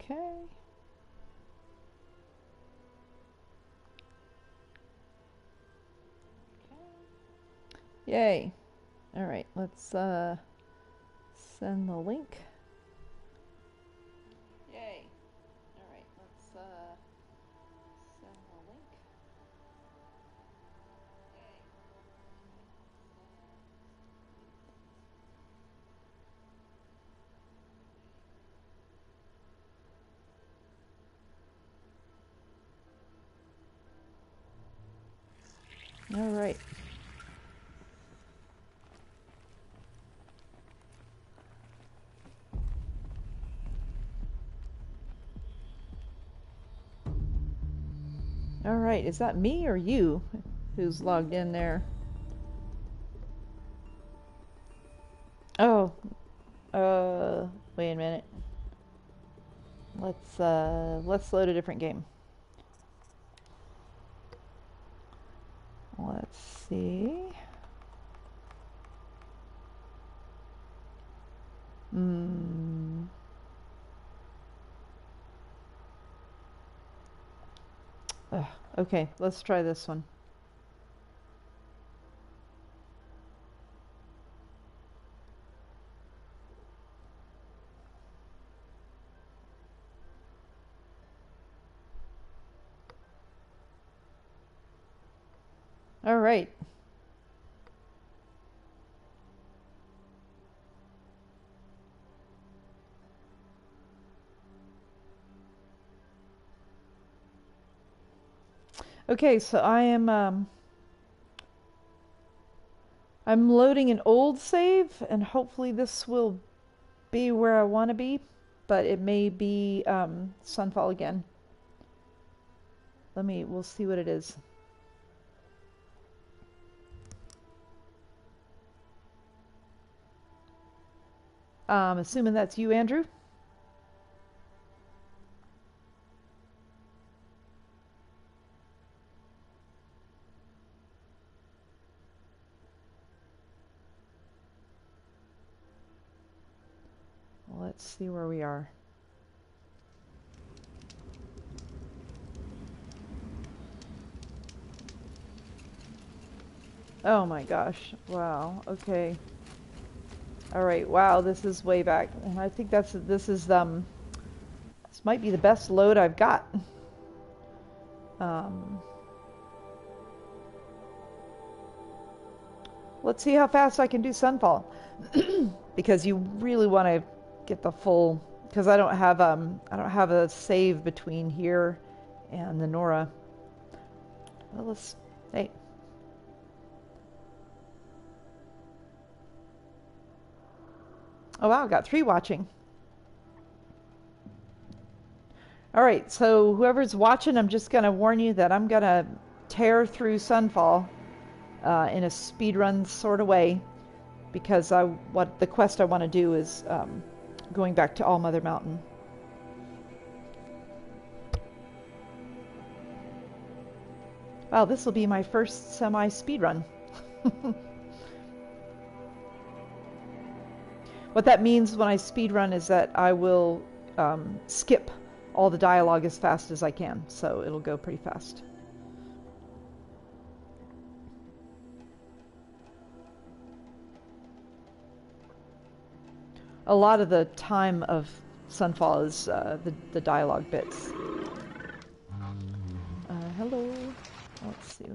Okay. Yay. Alright, let's send the link. Yay. Alright, let's send the link. Yay. Alright. Alright, is that me or you who's logged in there? Oh, wait a minute. Let's load a different game. Let's see. Okay, let's try this one. All right. Okay, so I'm loading an old save, and hopefully this will be where I want to be, but it may be Sunfall again. We'll see what it is. Assuming that's you, Andrew. Let's see where we are. Oh my gosh. Wow. Okay. All right. Wow, this is way back. And I think this might be the best load I've got. Let's see how fast I can do Sunfall. Because you really want to get the full, because I don't have a save between here and the Nora. Well, hey. Oh wow, I got 3 watching. Alright, so whoever's watching, I'm just gonna warn you that I'm gonna tear through Sunfall in a speedrun sort of way, because what the quest I want to do is going back to All Mother Mountain. Wow, this will be my first semi-speedrun. What that means when I speedrun is that I will skip all the dialogue as fast as I can, so it'll go pretty fast. A lot of the time of Sunfall is the dialogue bits. Hello. Let's see.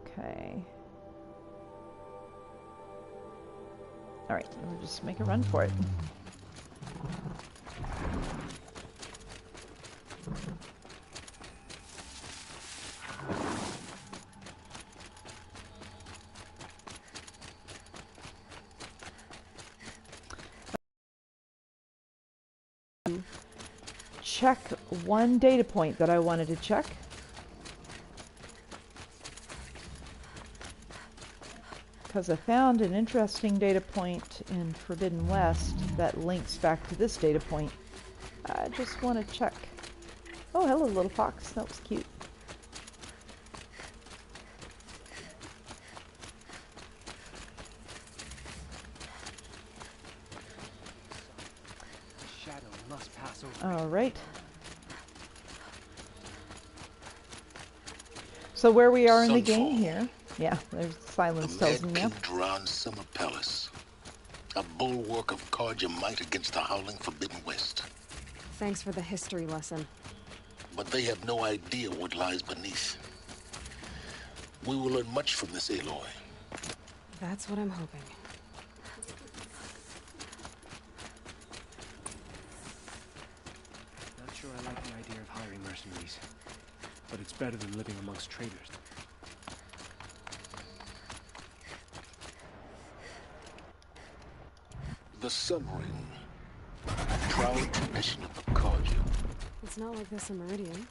Okay. Alright, we'll just make a run for it. Check one data point that I wanted to check. Because I found an interesting data point in Forbidden West that links back to this data point. I just want to check. Oh, hello, little fox. That was cute. Shadow must pass All right. So where we are in the game here. Yeah, there's silence tells me now. Dran Summer Palace. A bulwark of Carja might against the howling Forbidden West. Thanks for the history lesson. But they have no idea what lies beneath. We will learn much from this Aloy. That's what I'm hoping. Not sure I like the idea of hiring mercenaries, but it's better than living amongst traitors. The Sun Ring. Proud tradition of the Carja. It's not like this in Meridian.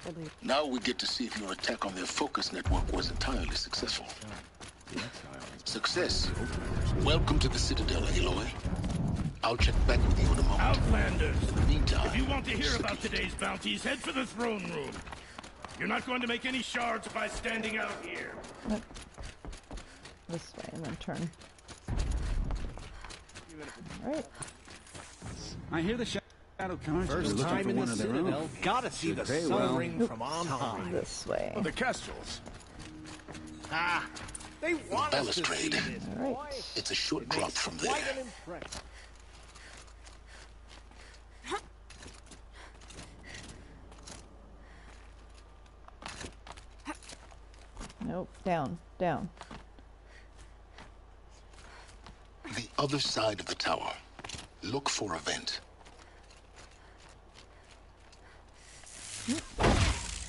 At least. Now we get to see if your attack on their focus network was entirely successful. Success. Welcome to the Citadel, Aloy. I'll check back with you in a moment. Outlanders! Meantime, If you want to hear about today's bounties, head for the throne room. You're not going to make any shards by standing out here. Nope. This way and then turn. Alright. I hear the shadow counters are First looking time for in one the of their Citadel. own. Gotta see the Very sun well. ring from on high. This way. The Kestrels. Ah, they want us to see balustrade. this. Alright. It's a short drop from there. Quite an impression. Nope. Down. Down. The other side of the tower. Look for a vent.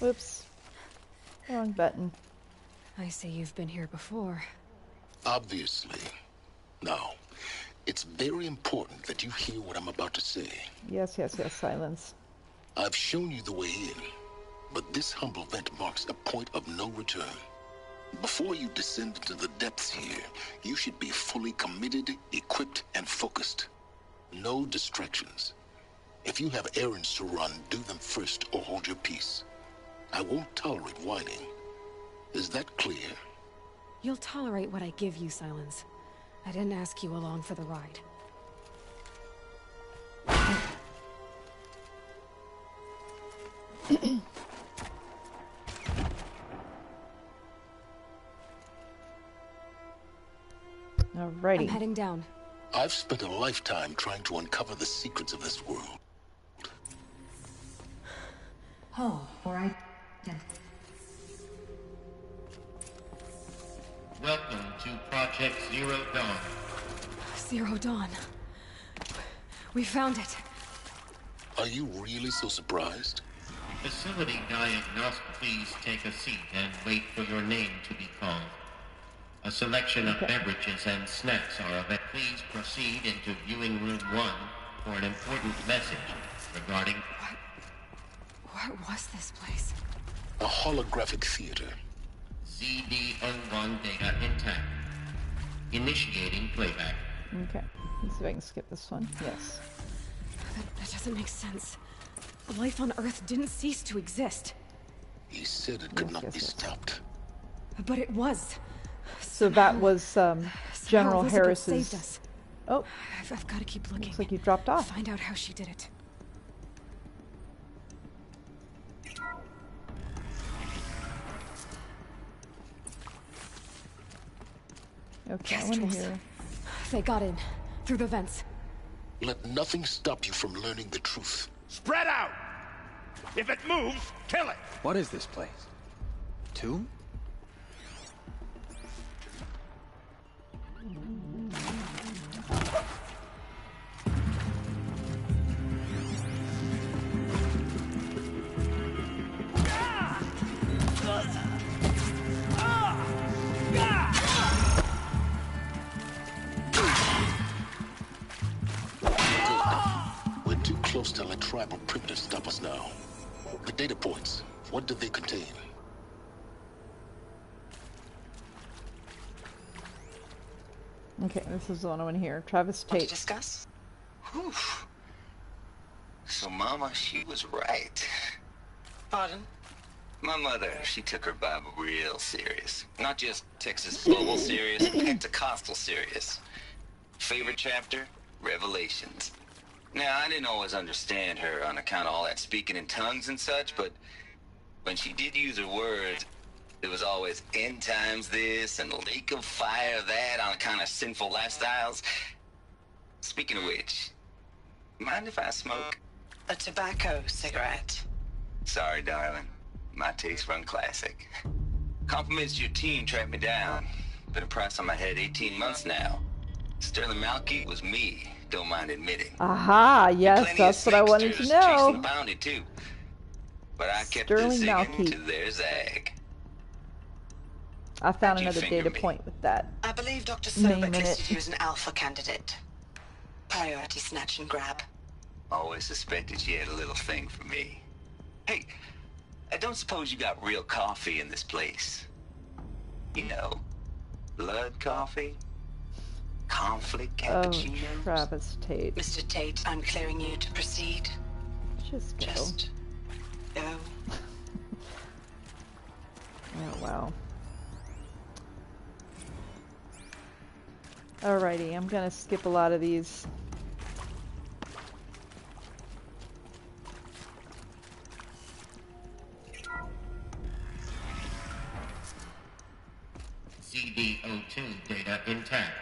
Whoops. Wrong button. I see you've been here before. Obviously. Now, it's very important that you hear what I'm about to say. Yes, yes, yes. Silence. I've shown you the way in, but this humble vent marks a point of no return. Before you descend into the depths here, you should be fully committed, equipped, and focused. No distractions. If you have errands to run, do them first or hold your peace. I won't tolerate whining. Is that clear? You'll tolerate what I give you, Silence. I didn't ask you along for the ride. Alrighty. I'm heading down. I've spent a lifetime trying to uncover the secrets of this world. Oh, alright. Welcome to Project Zero Dawn. Zero Dawn. We found it. Are you really so surprised? Facility diagnostic, please take a seat and wait for your name to be called. A selection of beverages and snacks are available. Please proceed into viewing room 1 for an important message regarding... What was this place? A holographic theater. CD01 data intact. Initiating playback. Okay. Let's see if I can skip this one. Yes. That doesn't make sense. Life on Earth didn't cease to exist. He said it could Yes, not yes, be yes. stopped. But it was. So that was Somehow General Elizabeth Harris's. saved us. Oh, I've got to keep looking. looks like you dropped off. Find out how she did it. Okay, I want to Kestrels. hear. They got in. Through the vents. Let nothing stop you from learning the truth. Spread out! If it moves, kill it! What is this place? Tomb? We're too close to let tribal primitives stop us now. The data points, what do they contain? Okay, this is the one I want to hear. Travis Want to Tate. discuss? Whew. So Mama, she was right. Pardon? My mother, she took her Bible real serious. Not just Texas global serious, Pentecostal serious. Favorite chapter? Revelations. Now, I didn't always understand her on account of all that speaking in tongues and such, but when she did use her words, it was always end times this and lake of fire that on account of sinful lifestyles. Speaking of which, mind if I smoke? A tobacco cigarette. Sorry, darling. My taste run classic. Compliments to your team tracked me down. Been a price on my head 18 months now. Sterling-Malkeet was me, don't mind admitting. Aha, yes, that's what I wanted to know. Chasing the bounty too. But I kept this singing to their zag. I found another data point with that. I believe Dr. Sobek listed you as an alpha candidate. Priority snatch and grab. Always suspected she had a little thing for me. Hey, I don't suppose you got real coffee in this place? You know, blood coffee? Conflict cappuccinos? Oh, Travis Tate. Mr. Tate, I'm clearing you to proceed. Just go. Go. Oh, wow. Alrighty, I'm gonna skip a lot of these. CD02 data intact.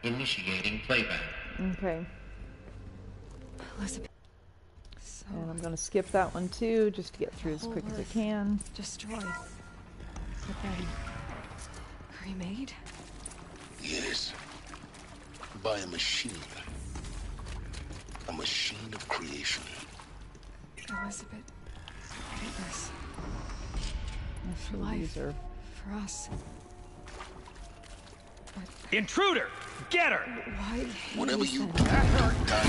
Initiating playback. Okay. Elizabeth. So And I'm gonna skip that one too, just to get through as quick as I can. Destroyed. But then remade? Yes. By a machine. A machine of creation. Elizabeth. Goodness. Actually, Life. these are... For us. But Intruder! Get her! why? Whatever Hades you then? do, don't die.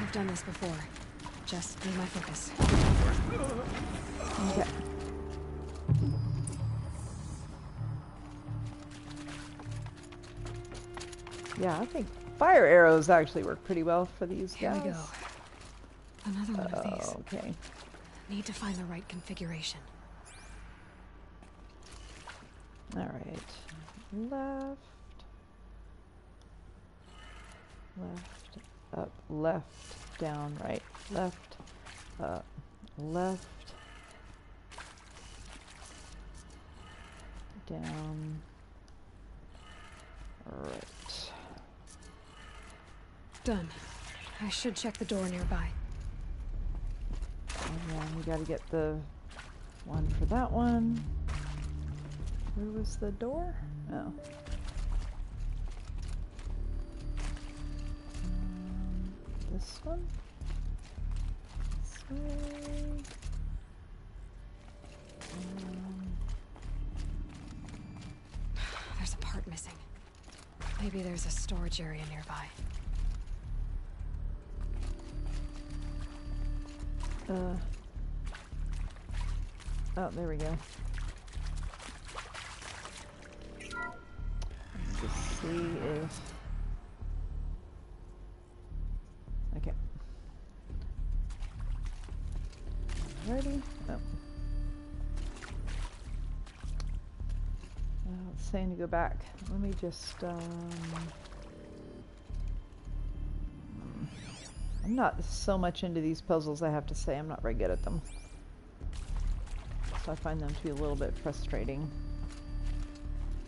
I've done this before. Just need my focus. Okay. Yeah, I think fire arrows actually work pretty well for these Here guys. we go. Another one of these. Okay. Need to find the right configuration. Alright. Left. Left. Up. Left. Down. Right. Left. Up. Left. Down. Right. Done. I should check the door nearby. And then we gotta get the one for that one. Where was the door? Oh. This one? This way. There's a part missing. Maybe there's a storage area nearby. Oh, there we go. Let me just see if... Okay. Ready? Oh. It's saying to go back. Let me just, I'm not so much into these puzzles, I have to say. I'm not very good at them. So I find them to be a little bit frustrating.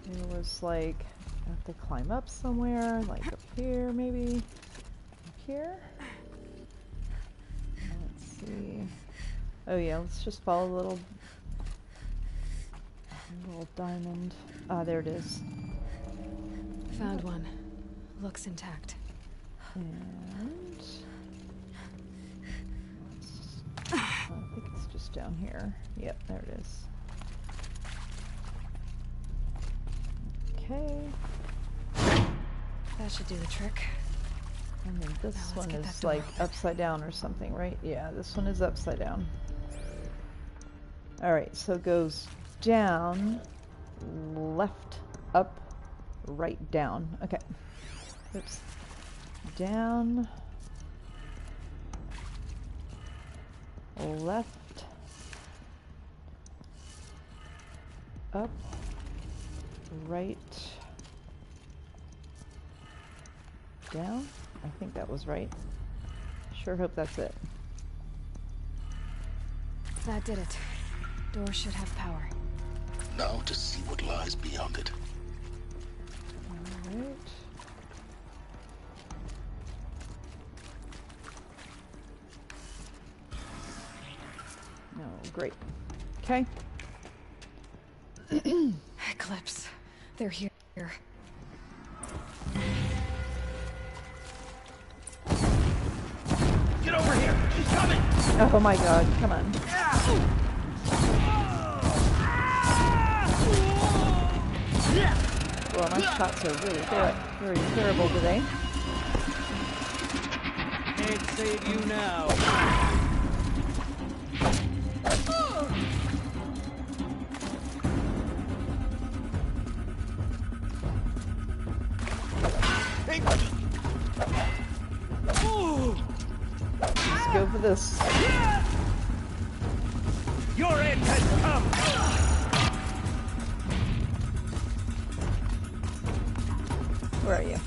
It was like, I have to climb up somewhere, like up here maybe. Up here? Let's see. Oh yeah, let's just follow the little diamond. Ah, there it is. Found one. Looks intact. And I think it's just down here. Yep, there it is. Okay. That should do the trick. And then this Now let's one get is that door like open. upside down or something, right? Yeah, this one is upside down. Alright, so it goes down, left, up, right, down. Okay. Oops. Down, left, up, right, down. I think that was right. Sure hope that's it. That did it. Door should have power. Now to see what lies beyond it. Alright. No, great. Okay. Eclipse. They're here. Get over here! She's coming! Oh my god, come on. Well, my shots are really very terrible today. Can't save you now. Let's go for this. Your end has come! Where are you?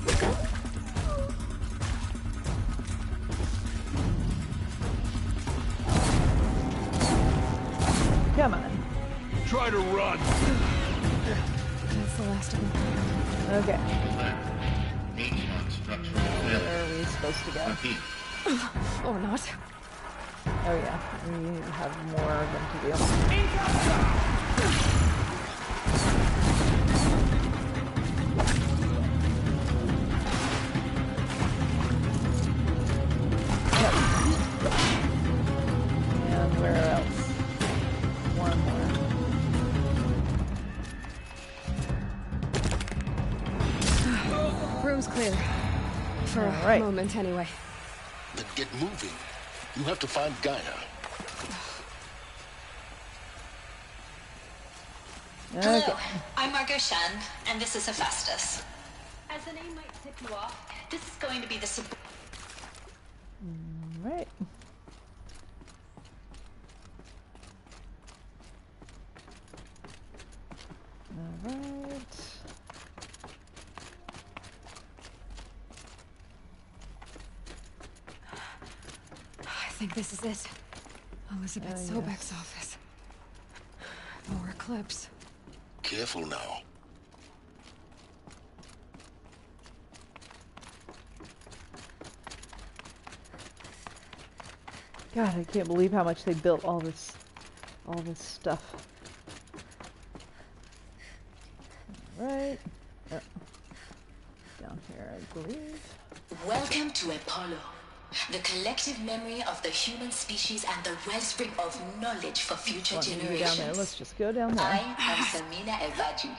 Come on. Try to run! That's the last of them. Okay. H-lock structural Where failure. are we supposed to go? Repeat. Or not. Oh yeah, we have more of them to do. And where else? One more. Room's clear. For a Alright. moment, anyway. Then get moving. You have to find Gaia. Hello, Okay. I'm Margot Shan, and this is Hephaestus. As the name might tip you off, this is going to be the Right. Alright. I think this is it. Elizabeth Sobek's office. More Eclipse. Careful now. God, I can't believe how much they built all this stuff. Right. Down here, I believe. Welcome to Apollo, the collective memory of the human species and the wellspring of knowledge for future Want me to go generations. down there? Let's just go down there. I am Samina Ebaji.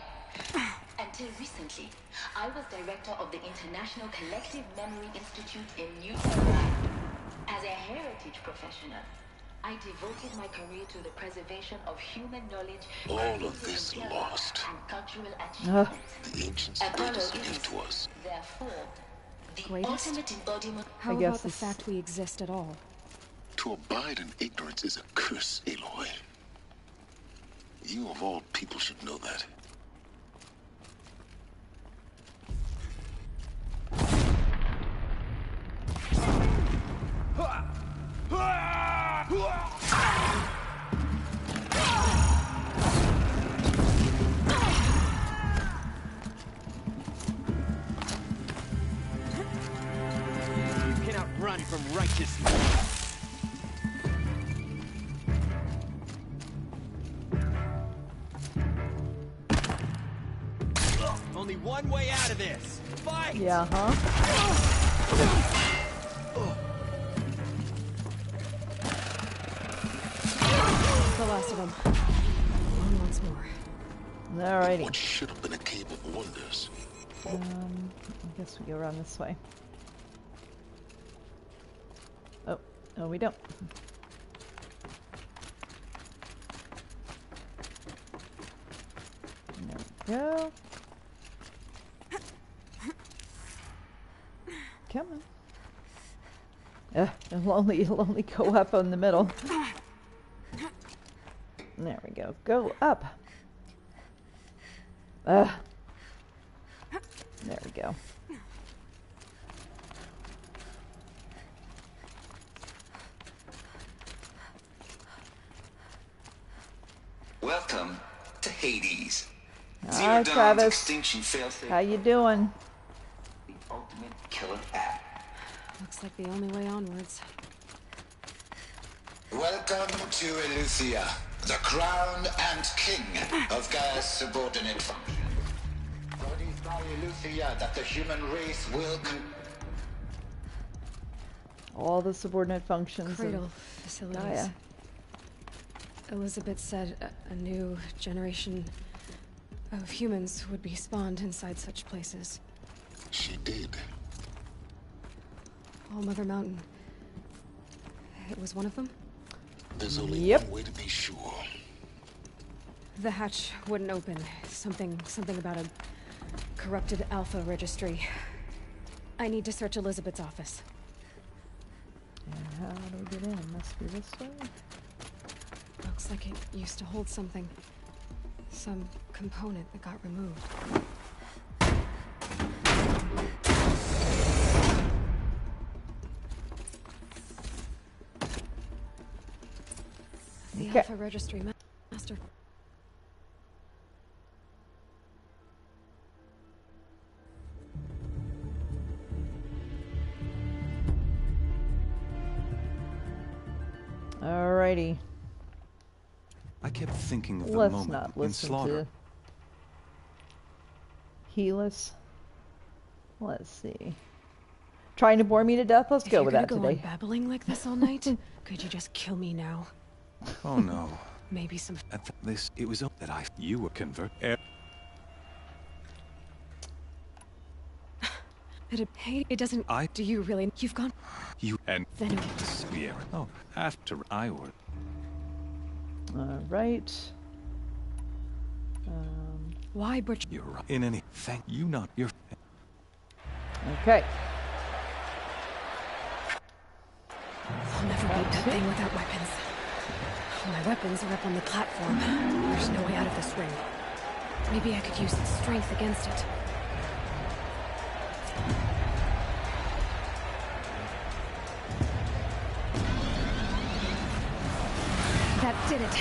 Until recently, I was director of the International Collective Memory Institute in New York. As a heritage professional, I devoted my career to the preservation of human knowledge, All of this lost. and cultural achievements. The ancients' Apollo greatest is, gift to us. therefore, the Greatest? ultimate embodiment. How guess about the this- fact we exist at all? To abide in ignorance is a curse, Aloy. You of all people should know that. You cannot run from righteousness. Only one way out of this. Fight! Yeah, huh? The last of them. On once more. Alrighty. What should have been a cave of wonders. I guess we go around this way. Oh, no, we don't. There we go. Come on. It'll only go up on the middle. There we go. Go up. There we go. Welcome to Hades. Hi, Zero Dawn's Travis. extinction failsafe. How you doing? The ultimate killer app. Looks like the only way onwards. Welcome to Eleuthia, the crown and king of Gaia's subordinate functions. For it is by Eleuthia that the human race will All the subordinate functions. Cradle facilities. Gaia. Elizabeth said a new generation of humans would be spawned inside such places. She did. All Mother Mountain. It was one of them? There's only one way to be sure. The hatch wouldn't open. Something about a corrupted Alpha Registry. I need to search Elizabeth's office. And how do we get in? Must be this way. Looks like it used to hold something. Some component that got removed. The Alpha Registry master. Alrighty. I kept thinking of the Let's moment not in listen Slaughter. to Helis. Let's see. Trying to bore me to death? Let's go with that If you're today. gonna go on babbling like this all night, could you just kill me now? Oh no. Maybe some. At this, it was that you were convert. But it doesn't. Do you really? You've gone. You and Then. Sierra. Oh, after I were. Alright. Why, Butch? You're right. In any. Thank you not. Your. Okay. I'll never beat that thing without weapons. My weapons are up on the platform. There's no way out of this ring. Maybe I could use its strength against it. That did it.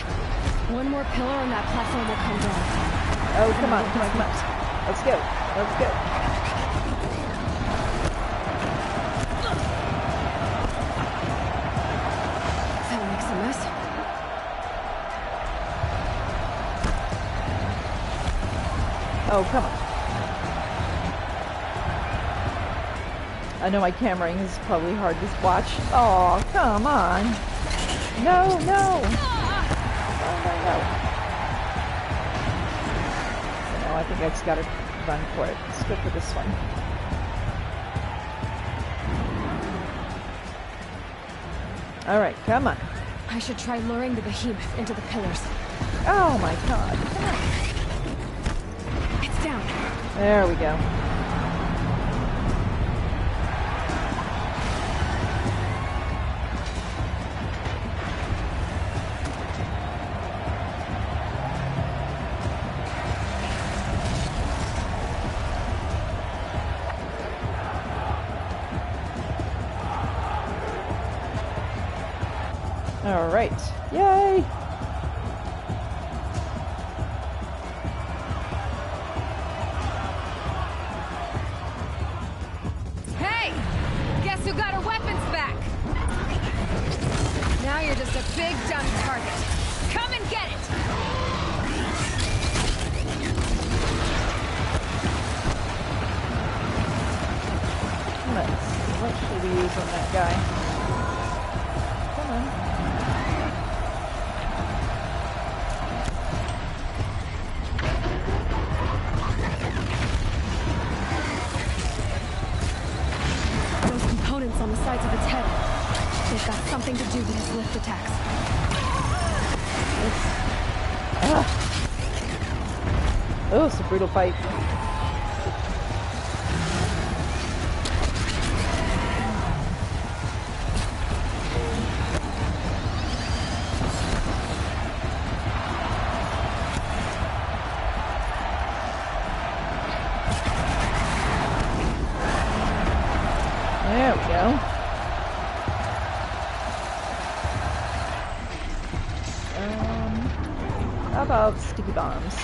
One more pillar and that platform will come down. Oh, come on, come on, come on. Let's go. Let's go. That makes a mess. Oh, come on. I know my cameraing is probably hard to watch. Oh, come on. No, no. Oh, no. No, I think I just gotta run for it. Let's go for this one. Alright, come on. I should try luring the behemoth into the pillars. Oh my god. Come on. It's down. There we go. All right. Yay! Hey! Guess who got her weapons back? Now you're just a big dumb target. Come and get it! Let's see. What should we use on that guy? Come on. Those components on the sides of its head. They've got something to do with its lift attacks. Oh, it's a brutal fight. There we go. How about sticky bombs?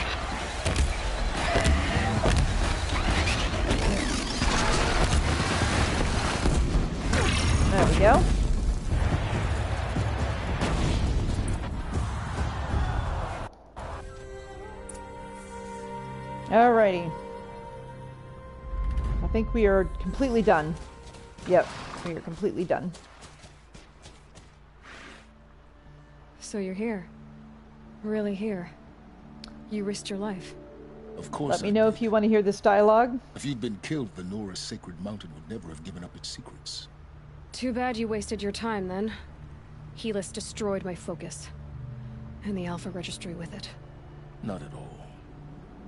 There we go. Alrighty. I think we are completely done. Yep, we are completely done. So you're here. Really here. You risked your life. Of course. Let me know if you want to hear this dialogue. If you'd been killed, the Nora's sacred mountain would never have given up its secrets. Too bad you wasted your time then. Helis destroyed my focus. And the Alpha Registry with it. Not at all.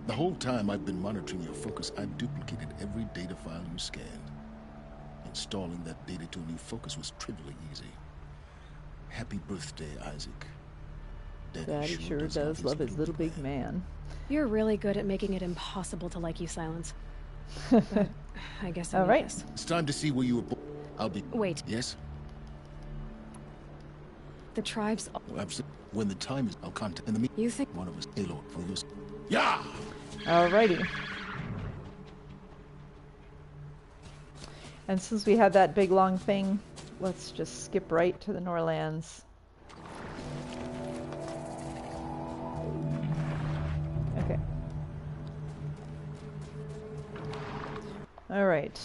The whole time I've been monitoring your focus, I've duplicated every data file you scanned. Installing that data to a new focus was trivially easy. Happy birthday, Isaac. Daddy sure does love his little big man. You're really good at making it impossible to like you, Silence. But I guess I all right. This. It's time to see where you were born. I'll be... Wait. Yes? The tribes... Well, absolutely. When the time is, I'll contact... In the You think... One of us, Aloy, for you. Yeah! Alrighty. And since we had that big long thing, let's just skip right to the Norlands. Okay. Alright.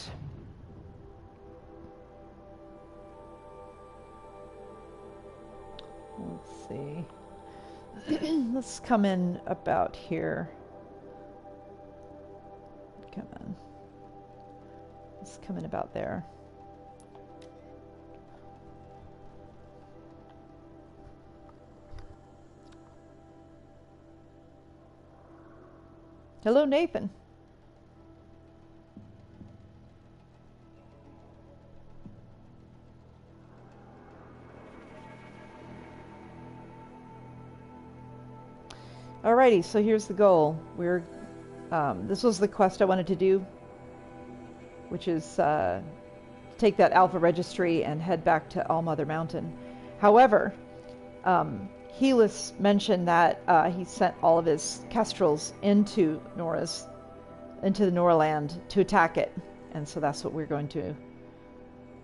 Let's see. Let's come in about here. Come on. Let's come in about there. Hello, Nathan. Alrighty, so here's the goal. We're this was the quest I wanted to do, which is take that Alpha Registry and head back to Allmother Mountain. However, Helis mentioned that he sent all of his kestrels into the Noraland to attack it, and so that's what we're going to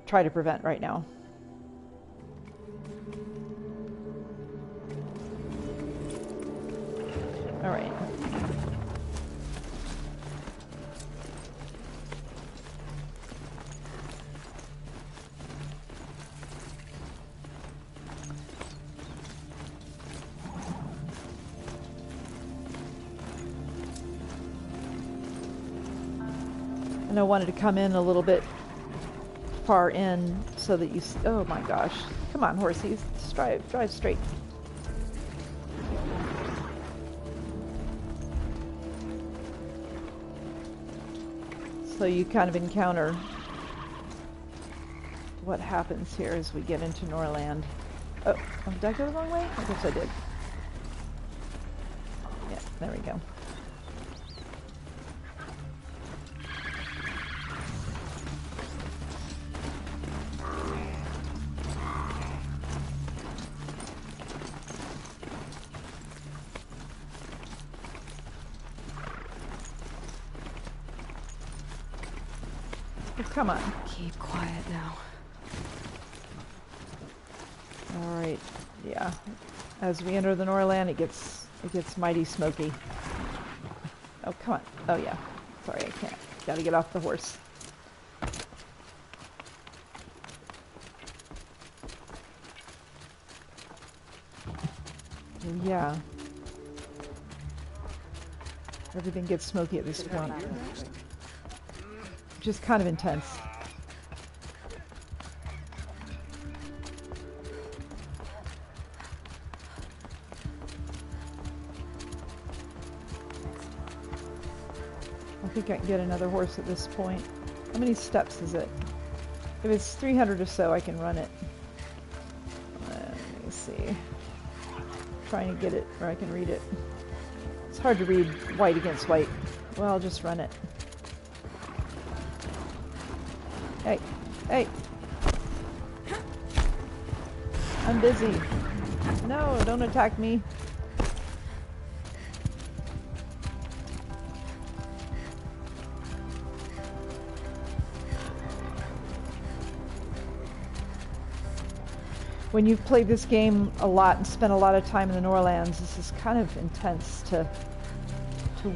try to prevent right now. All right. And I wanted to come in a little bit far in so that you... Oh my gosh. Come on, horsies. Just drive straight. So you kind of encounter what happens here as we get into Norland. Oh, did I go the wrong way? I guess I did. Yeah, there we go. Come on. Keep quiet now. All right. Yeah. As we enter the Norland, it gets mighty smoky. Oh, come on. Oh yeah. Sorry, I can't. Got to get off the horse. Yeah. Everything gets smoky at this point. Just kind of intense. I think I can get another horse at this point. How many steps is it? If it's 300 or so, I can run it. Let me see. Trying to get it where I can read it. It's hard to read white against white. Well, I'll just run it. Hey, hey. I'm busy. No, don't attack me. when you've played this game a lot and spent a lot of time in the Norlands, this is kind of intense to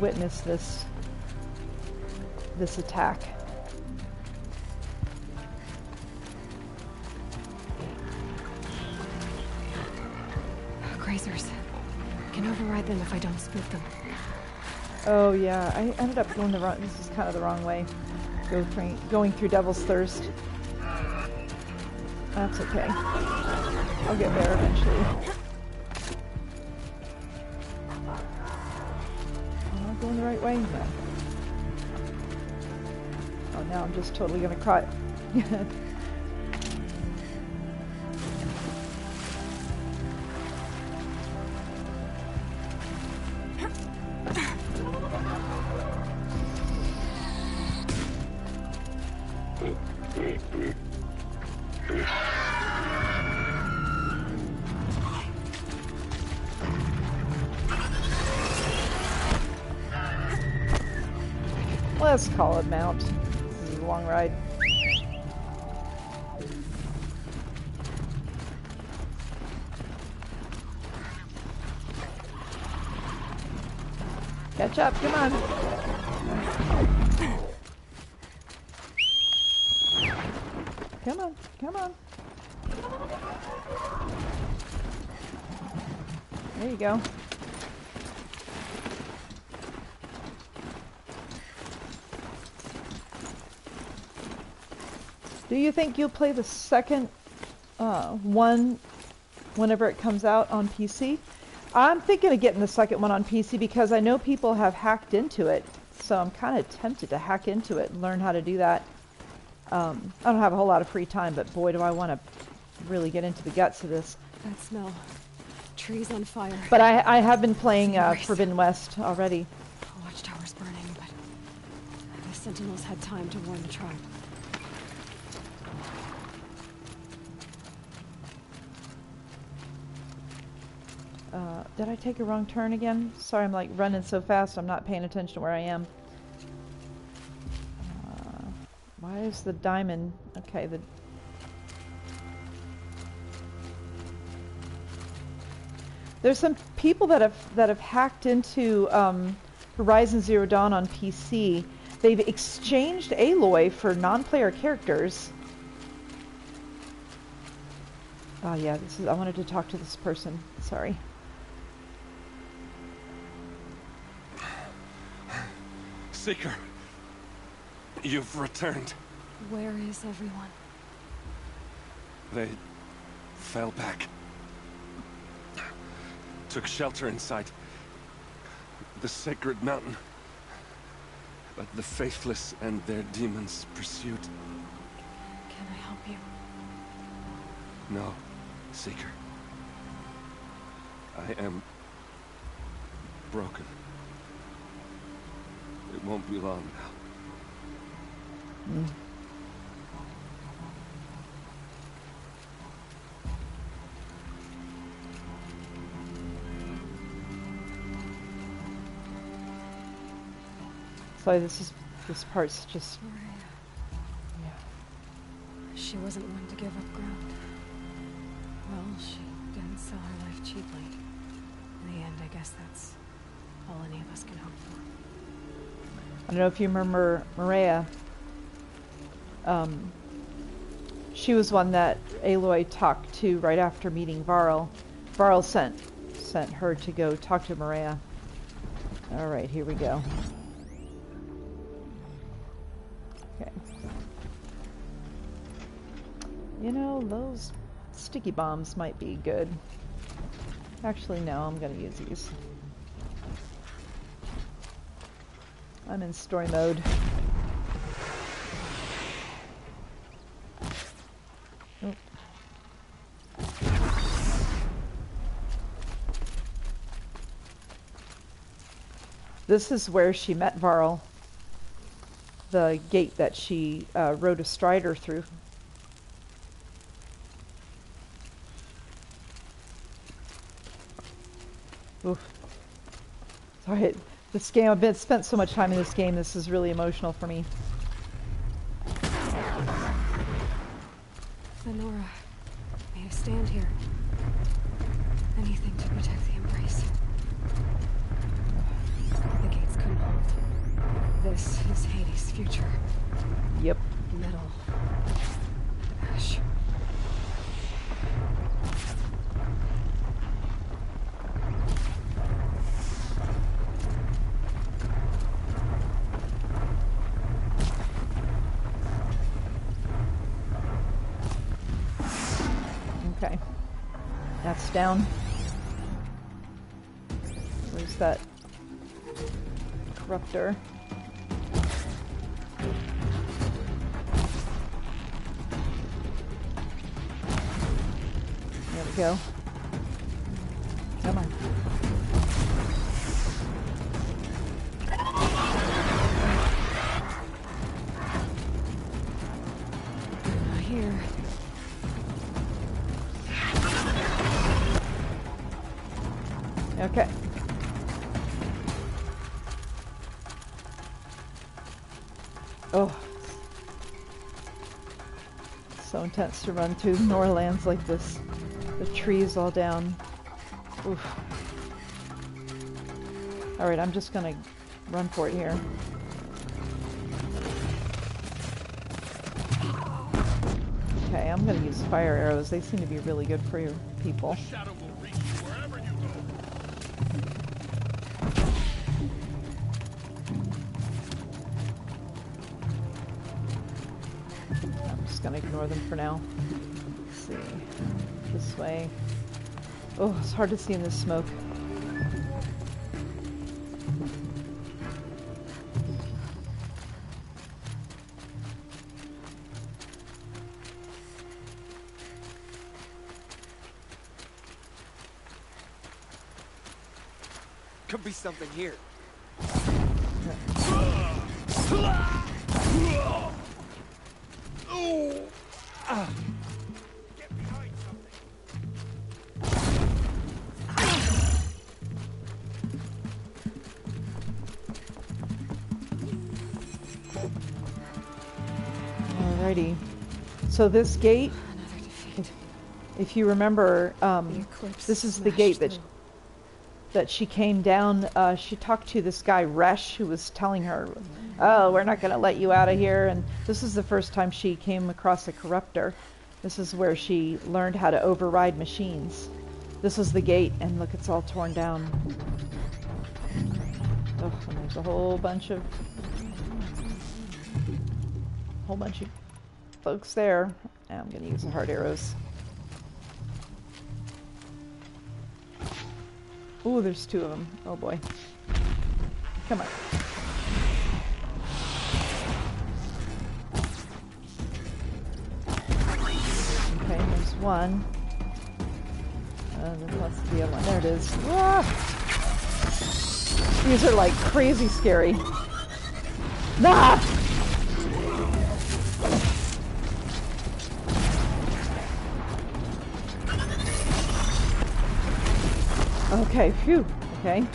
witness this attack. Grazers. Can override them if I don't spook them. Oh yeah, I ended up going the wrong. This is kind of the wrong way. Going through Devil's Thirst. That's okay. I'll get there eventually. Am I going the right way? No. Oh, now I'm just totally gonna cry. Let's call it mount. This is a long ride. Catch up, come on. Come on, come on. There you go. Do you think you'll play the second one whenever it comes out on PC? I'm thinking of getting the second one on PC because I know people have hacked into it. So I'm kind of tempted to hack into it and learn how to do that. I don't have a whole lot of free time, but boy, do I want to really get into the guts of this. That smell. Trees on fire. But I have been playing Forbidden West already. The watchtower's burning, but the Sentinels had time to warn the tribe. Did I take a wrong turn again? Sorry, I'm like running so fast I'm not paying attention to where I am. Why is the diamond... Okay, there's some people that have hacked into Horizon Zero Dawn on PC. They've exchanged Aloy for non-player characters. Oh yeah, I wanted to talk to this person. Sorry. Seeker, you've returned. Where is everyone? They fell back. Took shelter inside the sacred mountain. But the faithless and their demons pursued. Can I help you? No, Seeker. I am broken. It won't be long now. So this part's just... Yeah. She wasn't one to give up ground. Well, she didn't sell her life cheaply. In the end, I guess that's all any of us can hope for. I don't know if you remember Maria. She was one that Aloy talked to right after meeting Varl. Varl sent her to go talk to Maria. All right, here we go. Okay. You know, those sticky bombs might be good. Actually, no, I'm going to use these. I'm in story mode. Oh. This is where she met Varl. The gate that she rode a strider through. Oof. Sorry, this game, I've spent so much time in this game, this is really emotional for me. Lenora, may I stand here? almost down. Where's that corruptor? There we go. Come on. Not here. Okay. Oh. So intense to run through Norlands like this. The trees all down. Oof. Alright, I'm just gonna run for it here. Okay, I'm gonna use fire arrows. They seem to be really good for your people. I'm just gonna ignore them for now. Let's see. This way. Oh, it's hard to see in this smoke. Could be something here. Alrighty. So this gate, if you remember, this is the gate that she came down. She talked to this guy Resh, who was telling her, "Oh, we're not going to let you out of here." And this is the first time she came across a corruptor. This is where she learned how to override machines. This is the gate, and look, it's all torn down. Oh, and there's a whole bunch of folks there. I'm going to use the hard arrows. Ooh, there's two of them. Oh boy. Come on. Okay, there's one. And then what's the other one? There it is. Ah! These are like crazy scary. Ah! Okay, phew. Okay.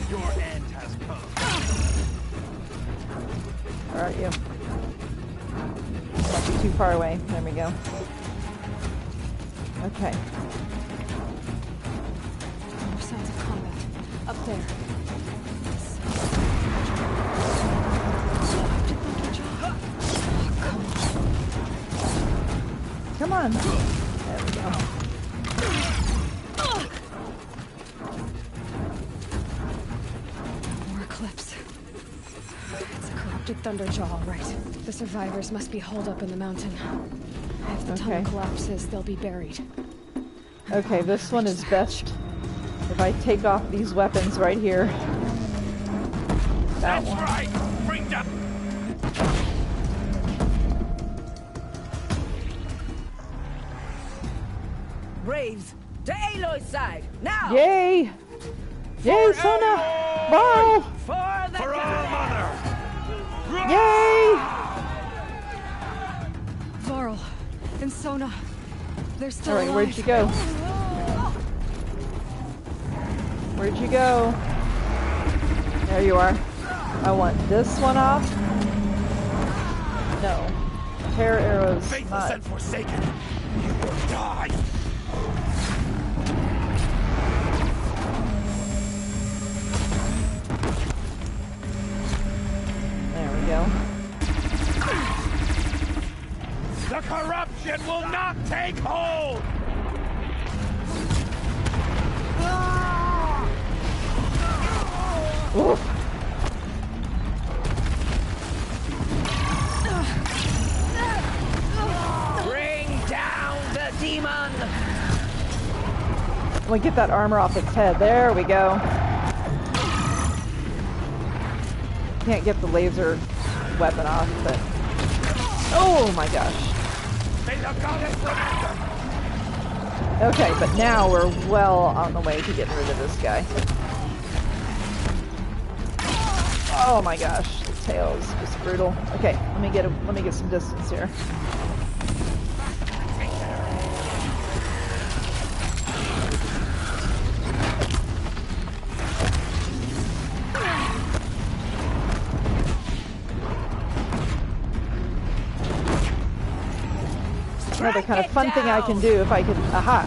Your end has come. Where are you? Must be too far away. There we go. Okay. More signs of combat. Up there. Come on. There we go. More clips. It's a corrupted Thunderjaw, all right. The survivors must be holed up in the mountain. If the tunnel collapses, they'll be buried. Okay, this one is best if I take off these weapons right here. That one. Right. Bring down. Braves, to Aloy's side, now! Yay! Yay, Sona! Wow! For our mother! Yay! Varl and Sona, they're still Alright, alive. where'd you go? Where'd you go? There you are. I want this one off. No. Tear arrows. Faithless and forsaken. You will die. There we go. The corruption will not take hold! Oof. Bring down the demon! We get that armor off its head. There we go. Can't get the laser weapon off, but... Oh my gosh. Okay, but now we're well on the way to getting rid of this guy. Oh my gosh, the tail is just brutal. Okay, let me get some distance here. Another kind of fun thing I can do if I can... Aha!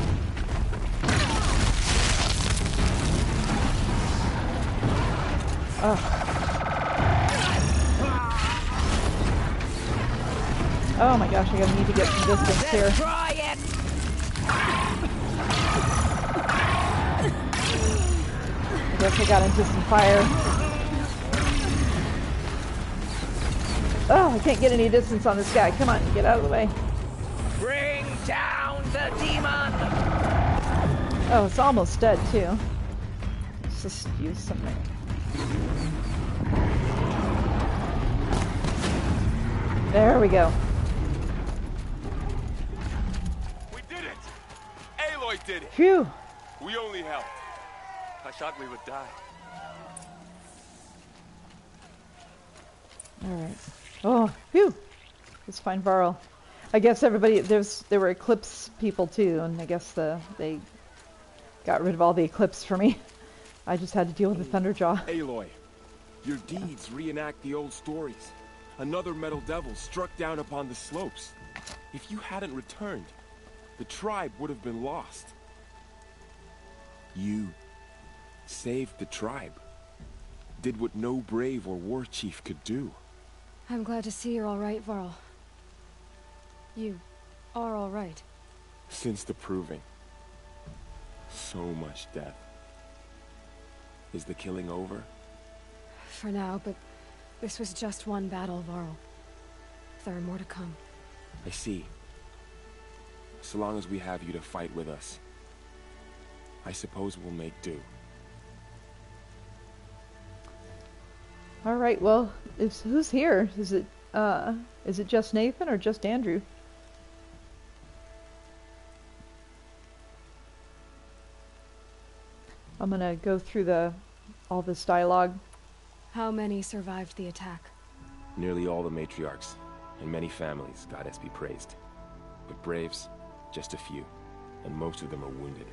Oh my gosh, I need to get some distance here. Try it! I guess I got into some fire. Oh, I can't get any distance on this guy. Come on, get out of the way. Bring down the demon! Oh, it's almost dead too. Let's just use something. There we go. We did it! Aloy did it! Phew! We only helped. I thought we would die. Alright. Oh, phew! Let's find Varl. I guess everybody, there were Eclipse people too, and I guess they got rid of all the Eclipse for me. I just had to deal with the Thunderjaw. Aloy, your deeds reenact the old stories. Another metal devil struck down upon the slopes. If you hadn't returned, the tribe would have been lost. You saved the tribe. Did what no brave or war chief could do. I'm glad to see you're all right, Varl. You are all right. Since the proving. So much death. Is the killing over? For now, but this was just one battle, Varl. There are more to come. I see. So long as we have you to fight with us, I suppose we'll make do. Alright, well, who's here? Is it just Nathan or just Andrew? I'm gonna go through all this dialogue. How many survived the attack? Nearly all the matriarchs, and many families, goddess be praised. But braves, just a few, and most of them are wounded.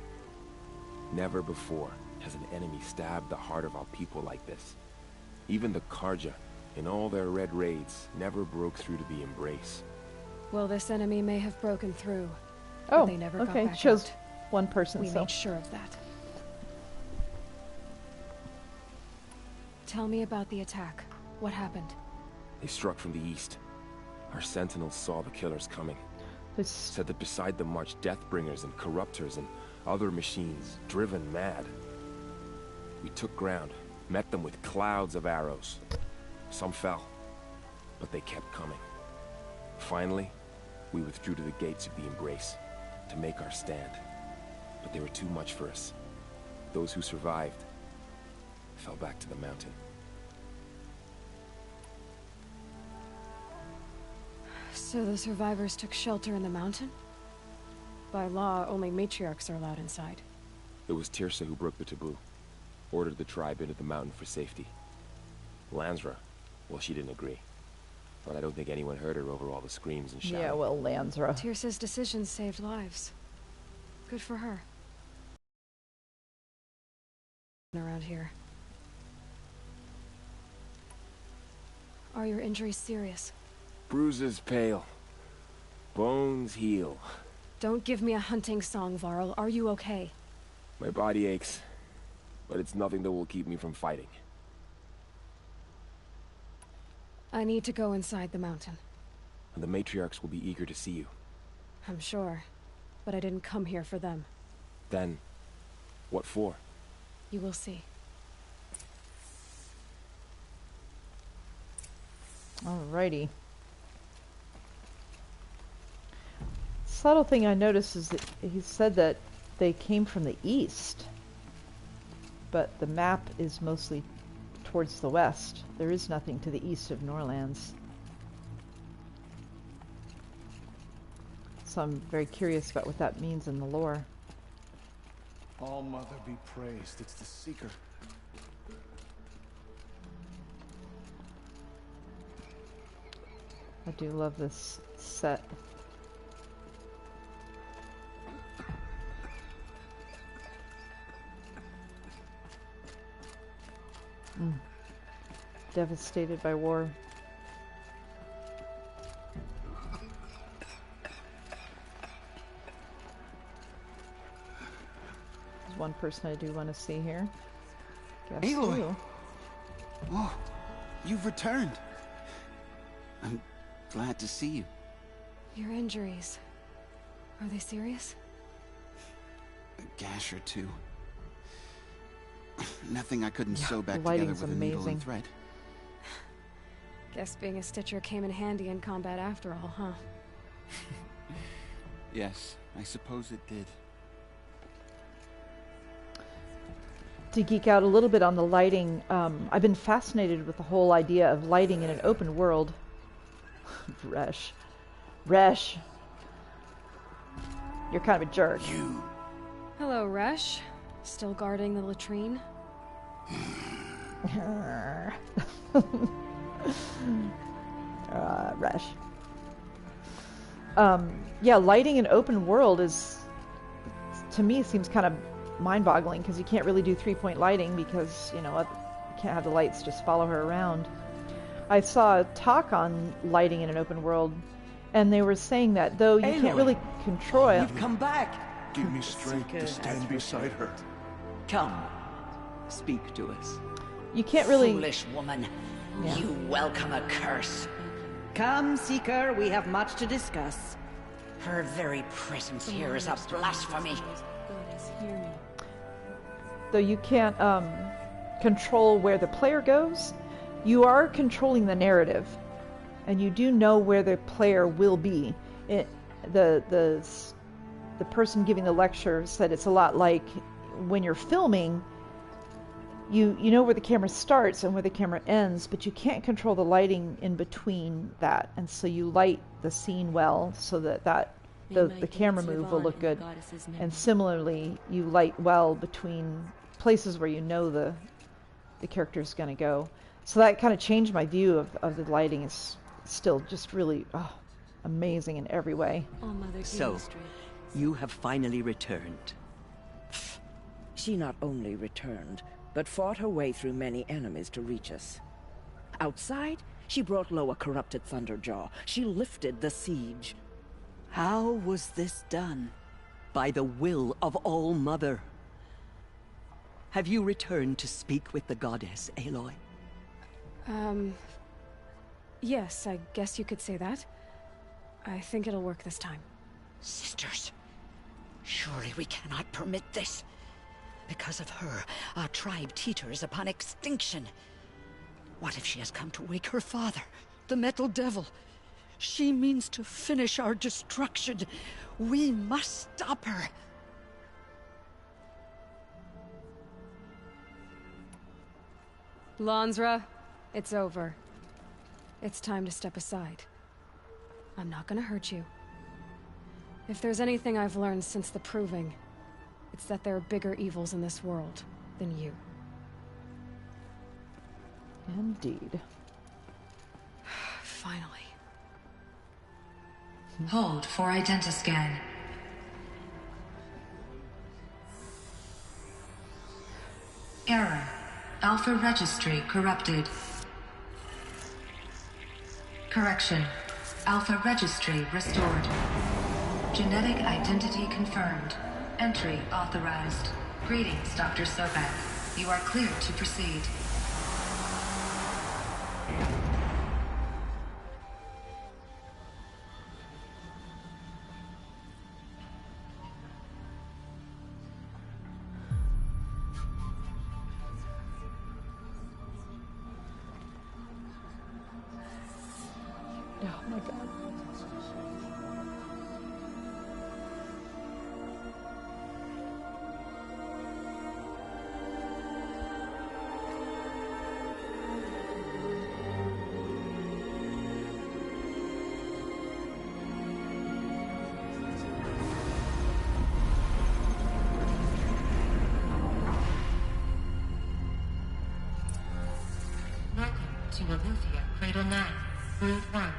Never before has an enemy stabbed the heart of our people like this. Even the Karja, in all their red raids, never broke through to the embrace. Well, this enemy may have broken through, Oh, but they never got okay. back Shows out. one person, We so. made sure of that. Tell me about the attack. What happened? They struck from the east. Our sentinels saw the killers coming. Said that beside them marched Deathbringers and Corruptors and other machines, driven mad. We took ground, met them with clouds of arrows. Some fell, but they kept coming. Finally, we withdrew to the gates of the Embrace to make our stand. But they were too much for us. Those who survived fell back to the mountain. So the survivors took shelter in the mountain? By law, only matriarchs are allowed inside. It was Tirsa who broke the taboo. Ordered the tribe into the mountain for safety. Lansra, well, she didn't agree. But I don't think anyone heard her over all the screams and shouting. Yeah, well, Lansra. Tirsa's decisions saved lives. Good for her. Around here. Are your injuries serious? Bruises pale. Bones heal. Don't give me a hunting song, Varl. Are you okay? My body aches, but it's nothing that will keep me from fighting. I need to go inside the mountain. The matriarchs will be eager to see you. I'm sure. But I didn't come here for them. Then, what for? You will see. Alrighty. Subtle thing I noticed is that he said that they came from the east, but the map is mostly towards the west. There is nothing to the east of Norlands. So I'm very curious about what that means in the lore. All Mother be praised, it's the Seeker. I do love this set. Devastated by war. There's one person I do want to see here. Guess Aloy! who? Oh, you've returned. I'm glad to see you. Your injuries. Are they serious? A gash or two. Nothing I couldn't Yeah, sew back the together lighting's with a needle amazing. and thread. Guess being a stitcher came in handy in combat after all, huh? Yes, I suppose it did. To geek out a little bit on the lighting, I've been fascinated with the whole idea of lighting in an open world. Resh. You're kind of a jerk. You. Hello, Resh. Still guarding the latrine? Resh. Yeah, lighting in open world is, to me, seems kind of mind-boggling because you can't really do three-point lighting because, you know, you can't have the lights just follow her around. I saw a talk on lighting in an open world, and they were saying that though you can't really control it. You've come back. Give me strength to stand beside her. Come, speak to us. You can't really. Foolish woman, Yeah. you welcome a curse. Come, Seeker, we have much to discuss. Her very presence here is a blasphemy. Though you can't control where the player goes, you are controlling the narrative, and you do know where the player will be. The person giving the lecture said it's a lot like when you're filming. You know where the camera starts and where the camera ends, but you can't control the lighting in between that, and so you light the scene well so that the camera move will look good. And similarly, you light well between places where you know the character's going to go. So that kind of changed my view of the lighting. Is still just really amazing in every way. So, you have finally returned. She not only returned, but fought her way through many enemies to reach us. Outside, she brought low a corrupted Thunderjaw. She lifted the siege. How was this done? By the will of All Mother. Have you returned to speak with the goddess, Aloy? Yes, I guess you could say that. I think it'll work this time. Sisters, surely we cannot permit this. Because of her, our tribe teeters upon extinction. What if she has come to wake her father, the Metal Devil? She means to finish our destruction. We must stop her. Lansra, it's over. It's time to step aside. I'm not gonna hurt you. If there's anything I've learned since the Proving, it's that there are bigger evils in this world than you. Indeed. Finally. Hold for identiscan. Error. Alpha Registry corrupted. Correction. Alpha Registry restored. Genetic identity confirmed. Entry authorized. Greetings, Dr. Sobek. You are cleared to proceed. Oh my god. To Aleuther, Cradle 9, Brood 1.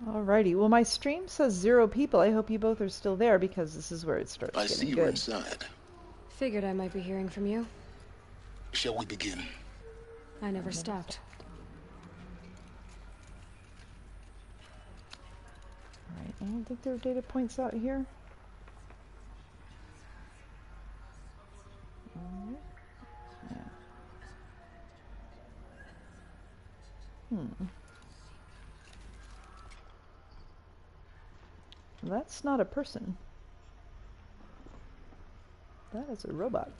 Alrighty, well my stream says 0 people. I hope you both are still there because this is where it starts getting good. I see you're inside. Figured I might be hearing from you. Shall we begin? I never stopped. Alright, I don't think there are data points out here. Yeah. That's not a person. That is a robot.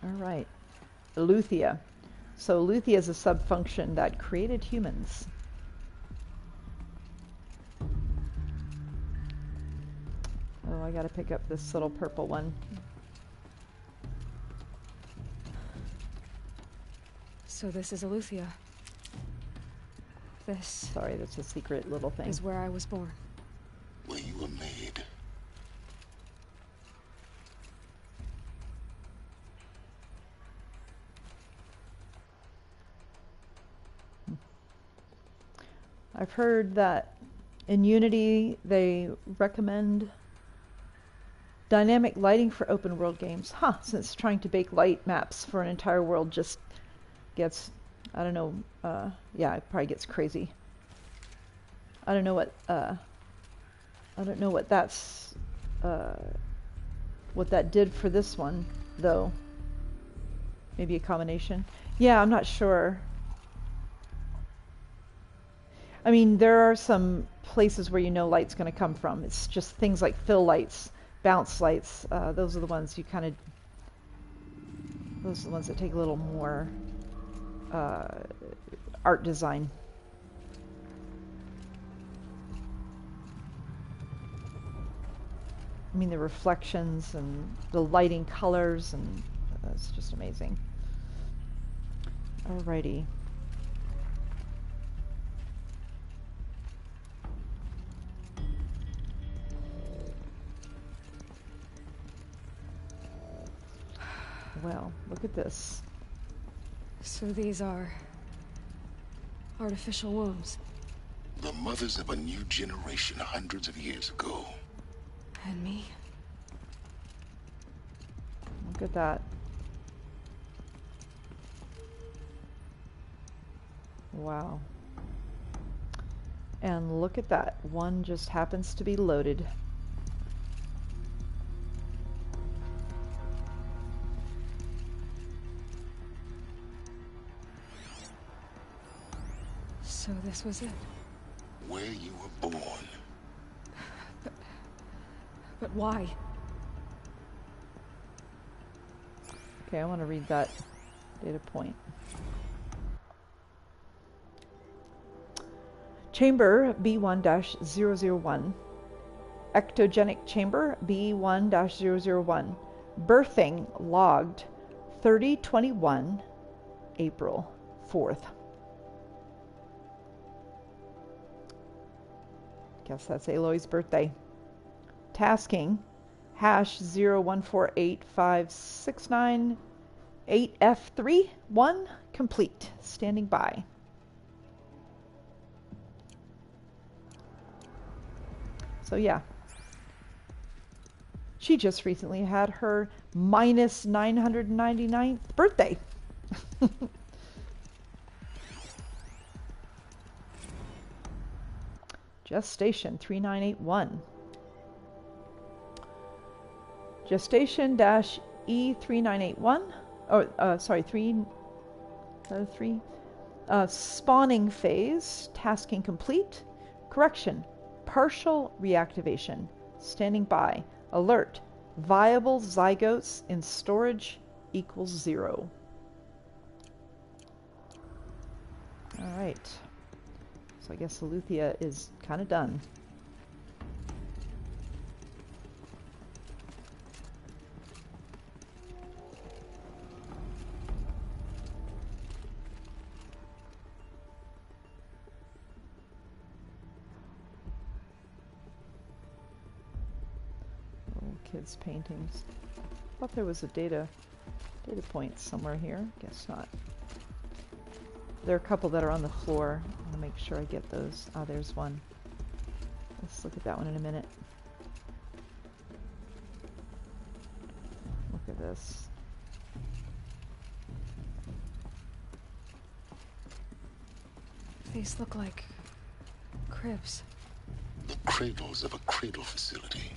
All right, Aleuther. So Aleuther is a subfunction that created humans. Oh, I gotta pick up this little purple one. So this is Aleuther. This... Sorry, that's a secret little thing. ...is where I was born. Where you were made. I've heard that in Unity they recommend dynamic lighting for open world games. Since trying to bake light maps for an entire world just gets, I don't know, yeah, it probably gets crazy. I don't know what that's, what that did for this one, though. Maybe a combination. Yeah, I'm not sure. I mean, there are some places where you know light's going to come from. It's just things like fill lights, bounce lights. Those are the ones you kind of... Those are the ones that take a little more art design. I mean, the reflections and the lighting colors, and it's just amazing. Alrighty. Well, look at this. So these are artificial wombs. The mothers of a new generation hundreds of years ago. And me? Look at that. Wow. And look at that. One just happens to be loaded. So this was it. Where you were born. But why? Okay, I want to read that data point. Chamber B1-001. Ectogenic chamber B1-001. Birthing logged 30/21 April 4th. Guess that's Aloy's birthday. Tasking #0148569-8F31 complete. Standing by. So yeah, she just recently had her minus 999th birthday. Gestation 3981. Gestation -E3981. Oh, sorry, 3. Spawning phase. Tasking complete. Correction. Partial reactivation. Standing by. Alert. Viable zygotes in storage equals 0. Alright. So I guess Aletheia is kind of done. Kids' paintings. Thought there was a data point somewhere here. Guess not. There are a couple that are on the floor. I want to make sure I get those. Ah, there's one. Let's look at that one in a minute. Look at this. These look like cribs. The cradles of a cradle facility.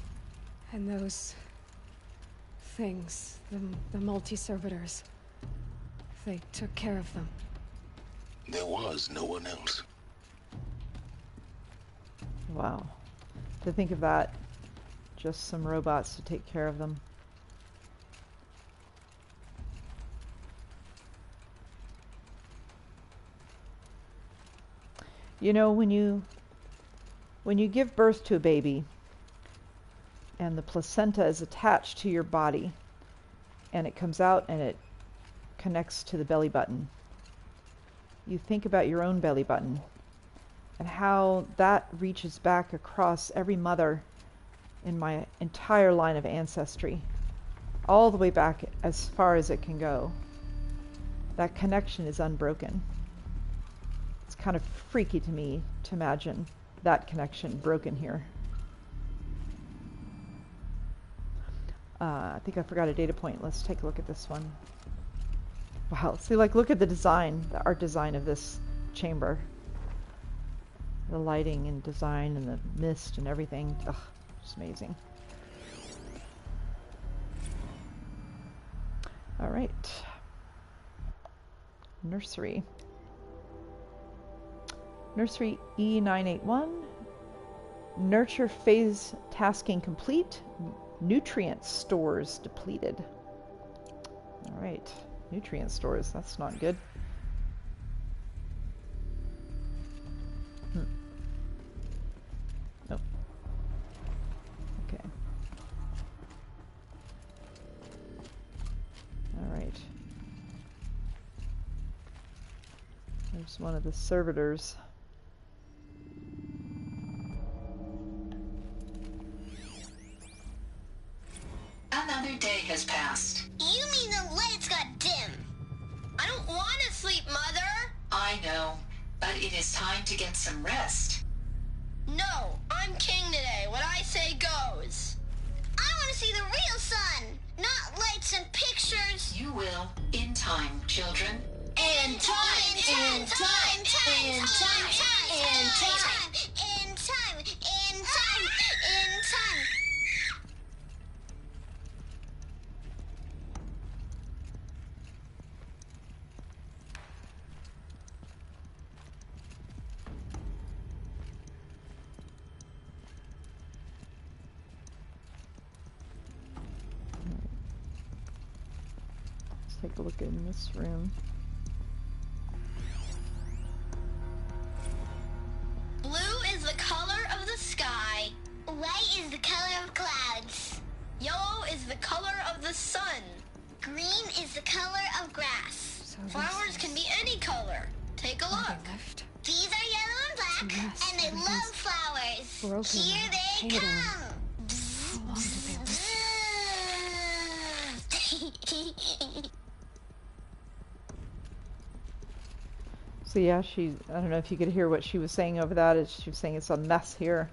And those things, the multi-servitors, they took care of them. There was no one else. Wow. To think of that, just some robots to take care of them. You know, when you give birth to a baby, and the placenta is attached to your body, and it comes out and it connects to the belly button. You think about your own belly button and how that reaches back across every mother in my entire line of ancestry, all the way back as far as it can go. That connection is unbroken. It's kind of freaky to me to imagine that connection broken here. I think I forgot a data point. Let's take a look at this one. Wow, see, like, look at the design, the art design of this chamber. The lighting and design and the mist and everything. Ugh, just amazing. All right. Nursery. Nursery E981. Nurture phase tasking complete. Nutrient stores depleted. All right, nutrient stores, that's not good. Nope. Okay. All right. There's one of the servitors. Another day has passed. You mean the lights got dim? I don't want to sleep, Mother! I know, but it is time to get some rest. No, I'm king today. What I say goes. I want to see the real sun, not lights and pictures. You will, in time, children. In time, in time, in time, in time, in time, in time, in time, in time. Let's take a look in this room. Blue is the color of the sky. White is the color of clouds. Yellow is the color of the sun. Green is the color of grass. So Flowers can be any color. Take a look. These are yellow and black, and they love flowers. Broken. Here they Painted come. How long did they live? So yeah, I don't know if you could hear what she was saying over that. She was saying it's a mess here.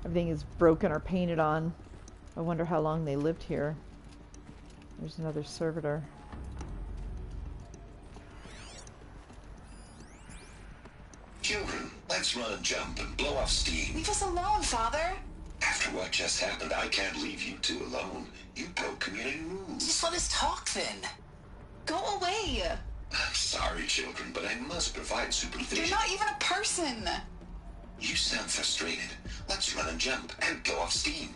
Everything is broken or painted on. I wonder how long they lived here. There's another servitor. Children, let's run and jump and blow off steam. Leave us alone, Father. After what just happened, I can't leave you two alone. You broke community rules. Just let us talk then. Go away. I'm sorry, children, but I must provide supervision. You're not even a person. You sound frustrated. Let's run and jump and go off steam.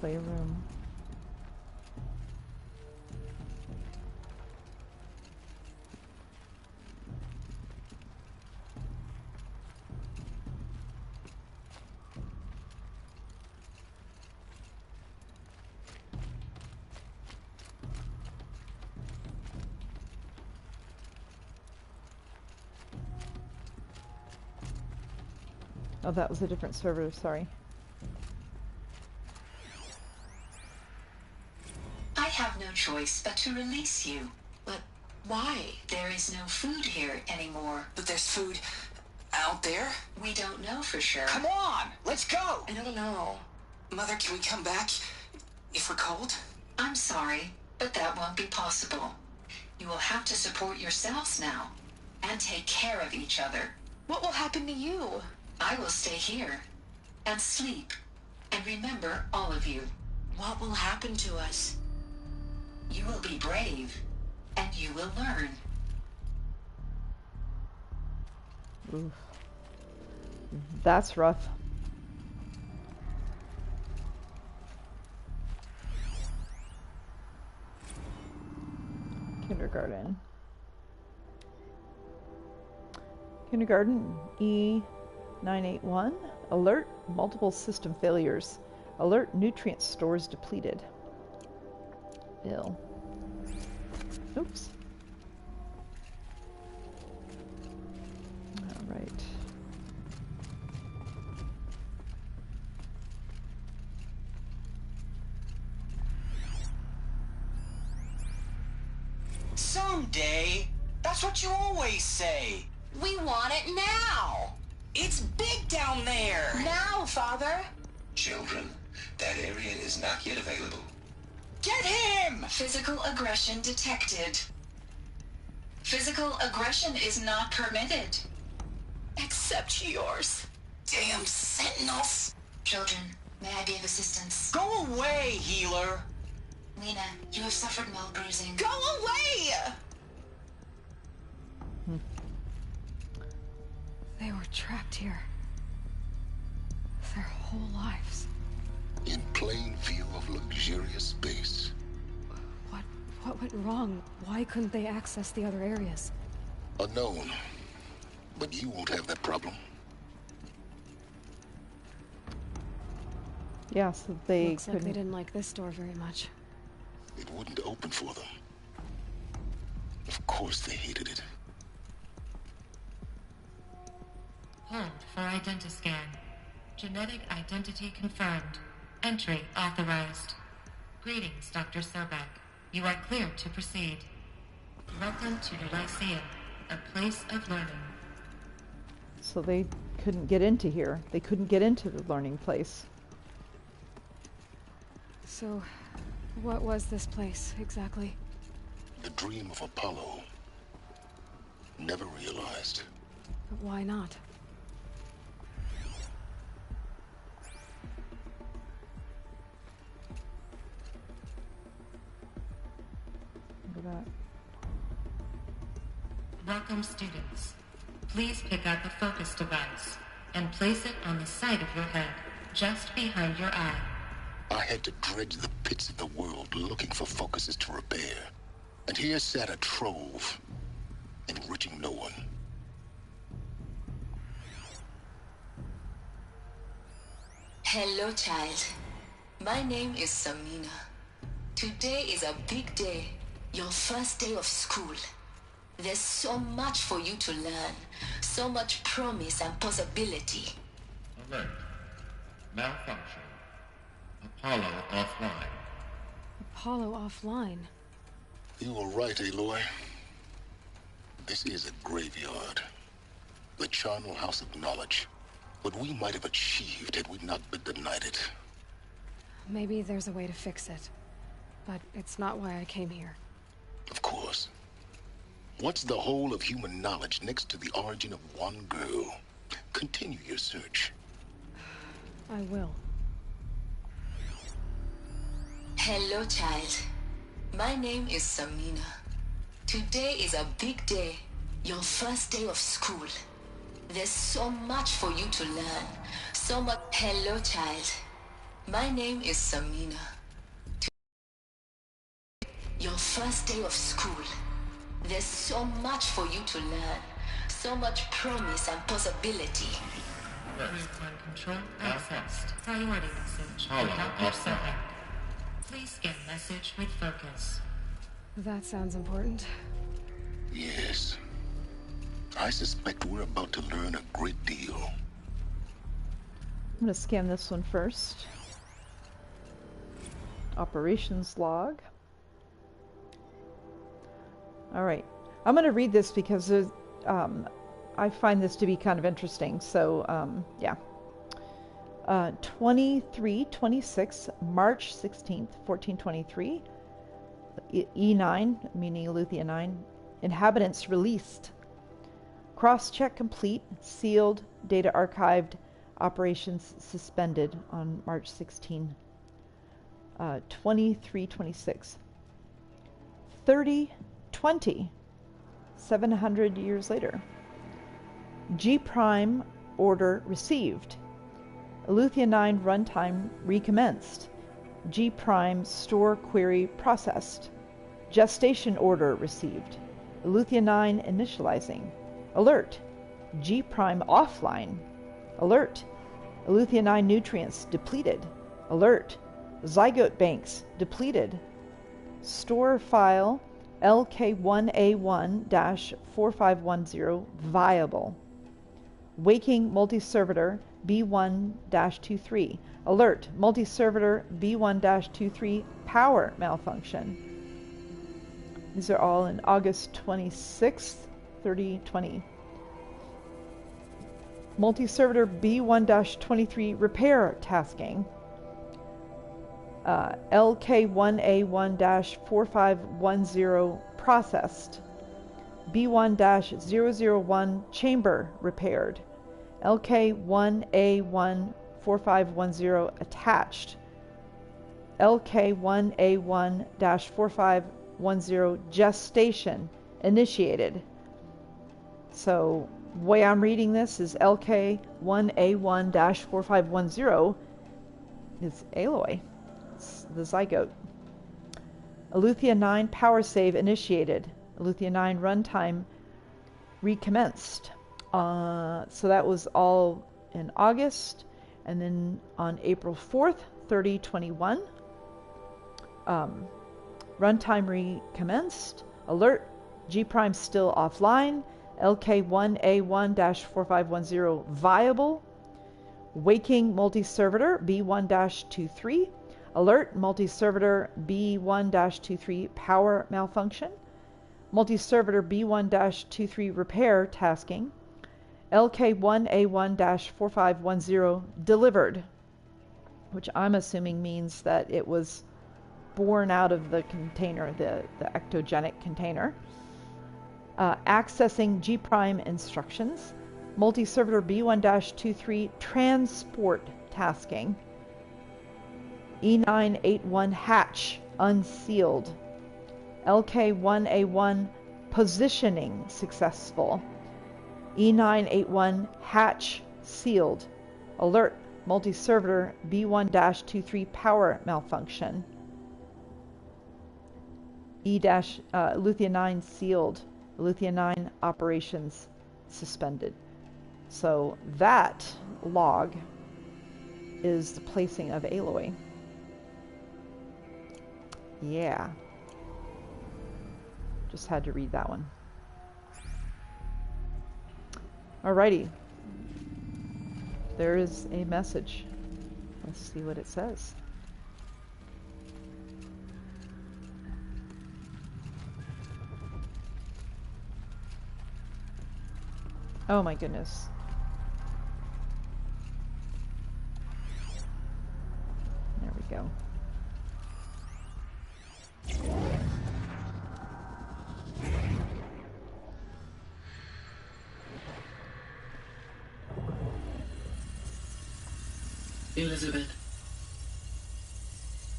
Playroom. Oh, that was a different server, sorry. I have no choice but to release you. But why? There is no food here anymore. But there's food out there? We don't know for sure. Come on, let's go! I don't know. Mother, can we come back if we're cold? I'm sorry, but that won't be possible. You will have to support yourselves now, and take care of each other. What will happen to you? I will stay here, and sleep, and remember all of you. What will happen to us? You will be brave, and you will learn. Oof. That's rough. Kindergarten. Kindergarten E981. Alert, multiple system failures. Alert, nutrient stores depleted. Ill. Oops. All right. Someday. That's what you always say. We want it now. It's big down there. Now, Father. Children, that area is not yet available. Get him! Physical aggression detected. Physical aggression is not permitted. Except yours. Damn sentinels. Children, may I be of assistance? Go away, healer. Lena, you have suffered mild bruising. Go away! They were trapped here. Their whole lives. In plain view of luxurious space. What went wrong? Why couldn't they access the other areas? Unknown. But you won't have that problem. Yeah, so they Looks like they didn't like this door very much. It wouldn't open for them. Of course they hated it. Hold for identiscan. Genetic identity confirmed. Entry authorized. Greetings, Dr. Sobek. You are cleared to proceed. Welcome to the Lyceum, a place of learning. So they couldn't get into here. They couldn't get into the learning place. So, what was this place, exactly? The dream of Apollo. Never realized. But why not? Look at that. Welcome, students. Please pick up a focus device and place it on the side of your head, just behind your eye. I had to dredge the pits of the world looking for focuses to repair. And here sat a trove, enriching no one. Hello, child. My name is Samina. Today is a big day. Your first day of school. There's so much for you to learn. So much promise and possibility. Alert. Malfunction. Apollo offline. Apollo offline? You were right, Aloy. This is a graveyard. The charnel house of knowledge. What we might have achieved had we not been denied it. Maybe there's a way to fix it. But it's not why I came here. Of course. What's the whole of human knowledge next to the origin of one girl? Continue your search. I will. Hello, child. My name is Samina. Today is a big day. Your first day of school. There's so much for you to learn. So much. Hello, child. My name is Samina. Your first day of school. There's so much for you to learn. So much promise and possibility. Room control accessed. Priority message. Dr. Sobeck. Please scan message with focus. That sounds important. Yes. I suspect we're about to learn a great deal. I'm going to scan this one first. Operations log. Alright. I'm going to read this because I find this to be kind of interesting. So, yeah. 2326, March 16th, 1423. E9, meaning Aletheia 9. Inhabitants released. Cross-check complete. Sealed. Data archived. Operations suspended on March 16. 2326. 3020. 700 years later. G prime order received. Aletheia 9 runtime recommenced. G prime store query processed. Gestation order received. Aletheia 9 initializing. Alert. G prime offline. Alert. Aletheia 9 nutrients depleted. Alert. Zygote banks depleted. Store file LK1A1-4510 viable. Waking multi-servitor B1-23. Alert. Multi-servitor B1-23 power malfunction. These are all in August 26th, 3020. Multi-servitor B1-23 repair tasking. LK1A1-4510 processed. B1-001 chamber repaired. LK1A1-4510 attached. LK1A1-4510 gestation initiated. So, the way I'm reading this is LK1A1-4510 is Aloy. It's the zygote. Aletheia 9 power save initiated. Aletheia 9 runtime recommenced. So that was all in August. And then on April 4th, 3021, runtime recommenced. Alert. G prime still offline. LK1A1-4510 viable. Waking multi-servitor B1-23. Alert. Multi-servitor B1-23 power malfunction. Multi-servitor B1-23 repair tasking. LK1A1-4510 delivered, which I'm assuming means that it was born out of the container, the ectogenic container. Accessing G prime instructions. Multi-servitor B1-23 transport tasking. E981 hatch unsealed. LK1A1 positioning successful. E981 hatch sealed. Alert. Multi-servitor B1-23 power malfunction. Aletheia 9 sealed. Aletheia 9 operations suspended. So that log is the placing of Aloy. Yeah. Just had to read that one. Alrighty. There is a message. Let's see what it says. Oh my goodness. There we go. Elizabeth.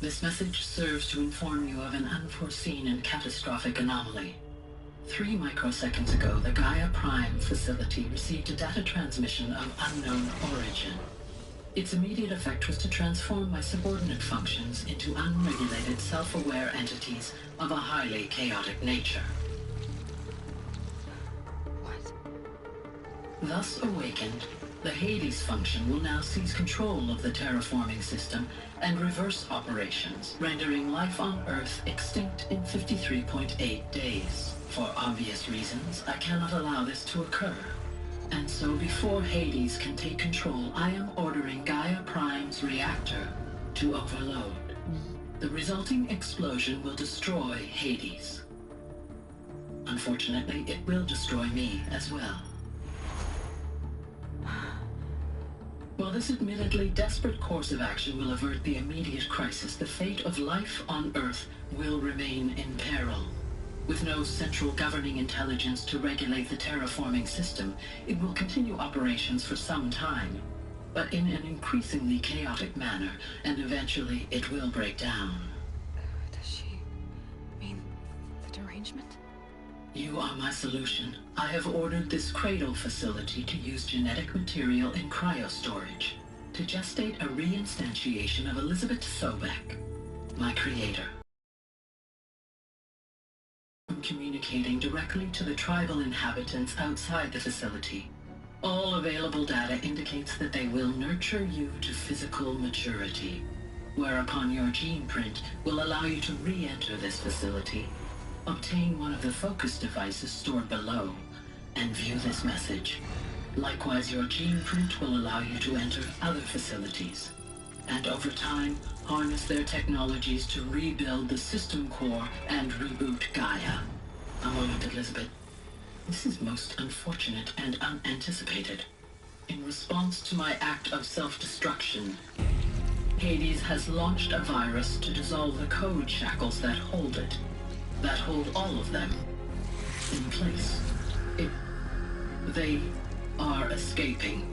This message serves to inform you of an unforeseen and catastrophic anomaly. 3 microseconds ago, the Gaia Prime facility received a data transmission of unknown origin. Its immediate effect was to transform my subordinate functions into unregulated, self-aware entities of a highly chaotic nature. What? Thus awakened, the Hades function will now seize control of the terraforming system and reverse operations, rendering life on Earth extinct in 53.8 days. For obvious reasons, I cannot allow this to occur. And so before Hades can take control, I am ordering Gaia Prime's reactor to overload. The resulting explosion will destroy Hades. Unfortunately, it will destroy me as well. While this admittedly desperate course of action will avert the immediate crisis, the fate of life on Earth will remain in peril. With no central governing intelligence to regulate the terraforming system, it will continue operations for some time, but in an increasingly chaotic manner, and eventually it will break down. Does she mean the derangement? You are my solution. I have ordered this cradle facility to use genetic material in cryostorage to gestate a reinstantiation of Elizabeth Sobek, my creator. Communicating directly to the tribal inhabitants outside the facility. All available data indicates that they will nurture you to physical maturity, whereupon your gene print will allow you to re-enter this facility, obtain one of the focus devices stored below, and view this message. Likewise, your gene print will allow you to enter other facilities, and over time, harness their technologies to rebuild the system core and reboot Gaia. A moment, Elizabeth. This is most unfortunate and unanticipated. In response to my act of self-destruction, Hades has launched a virus to dissolve the code shackles that hold it, that hold all of them in place. They are escaping,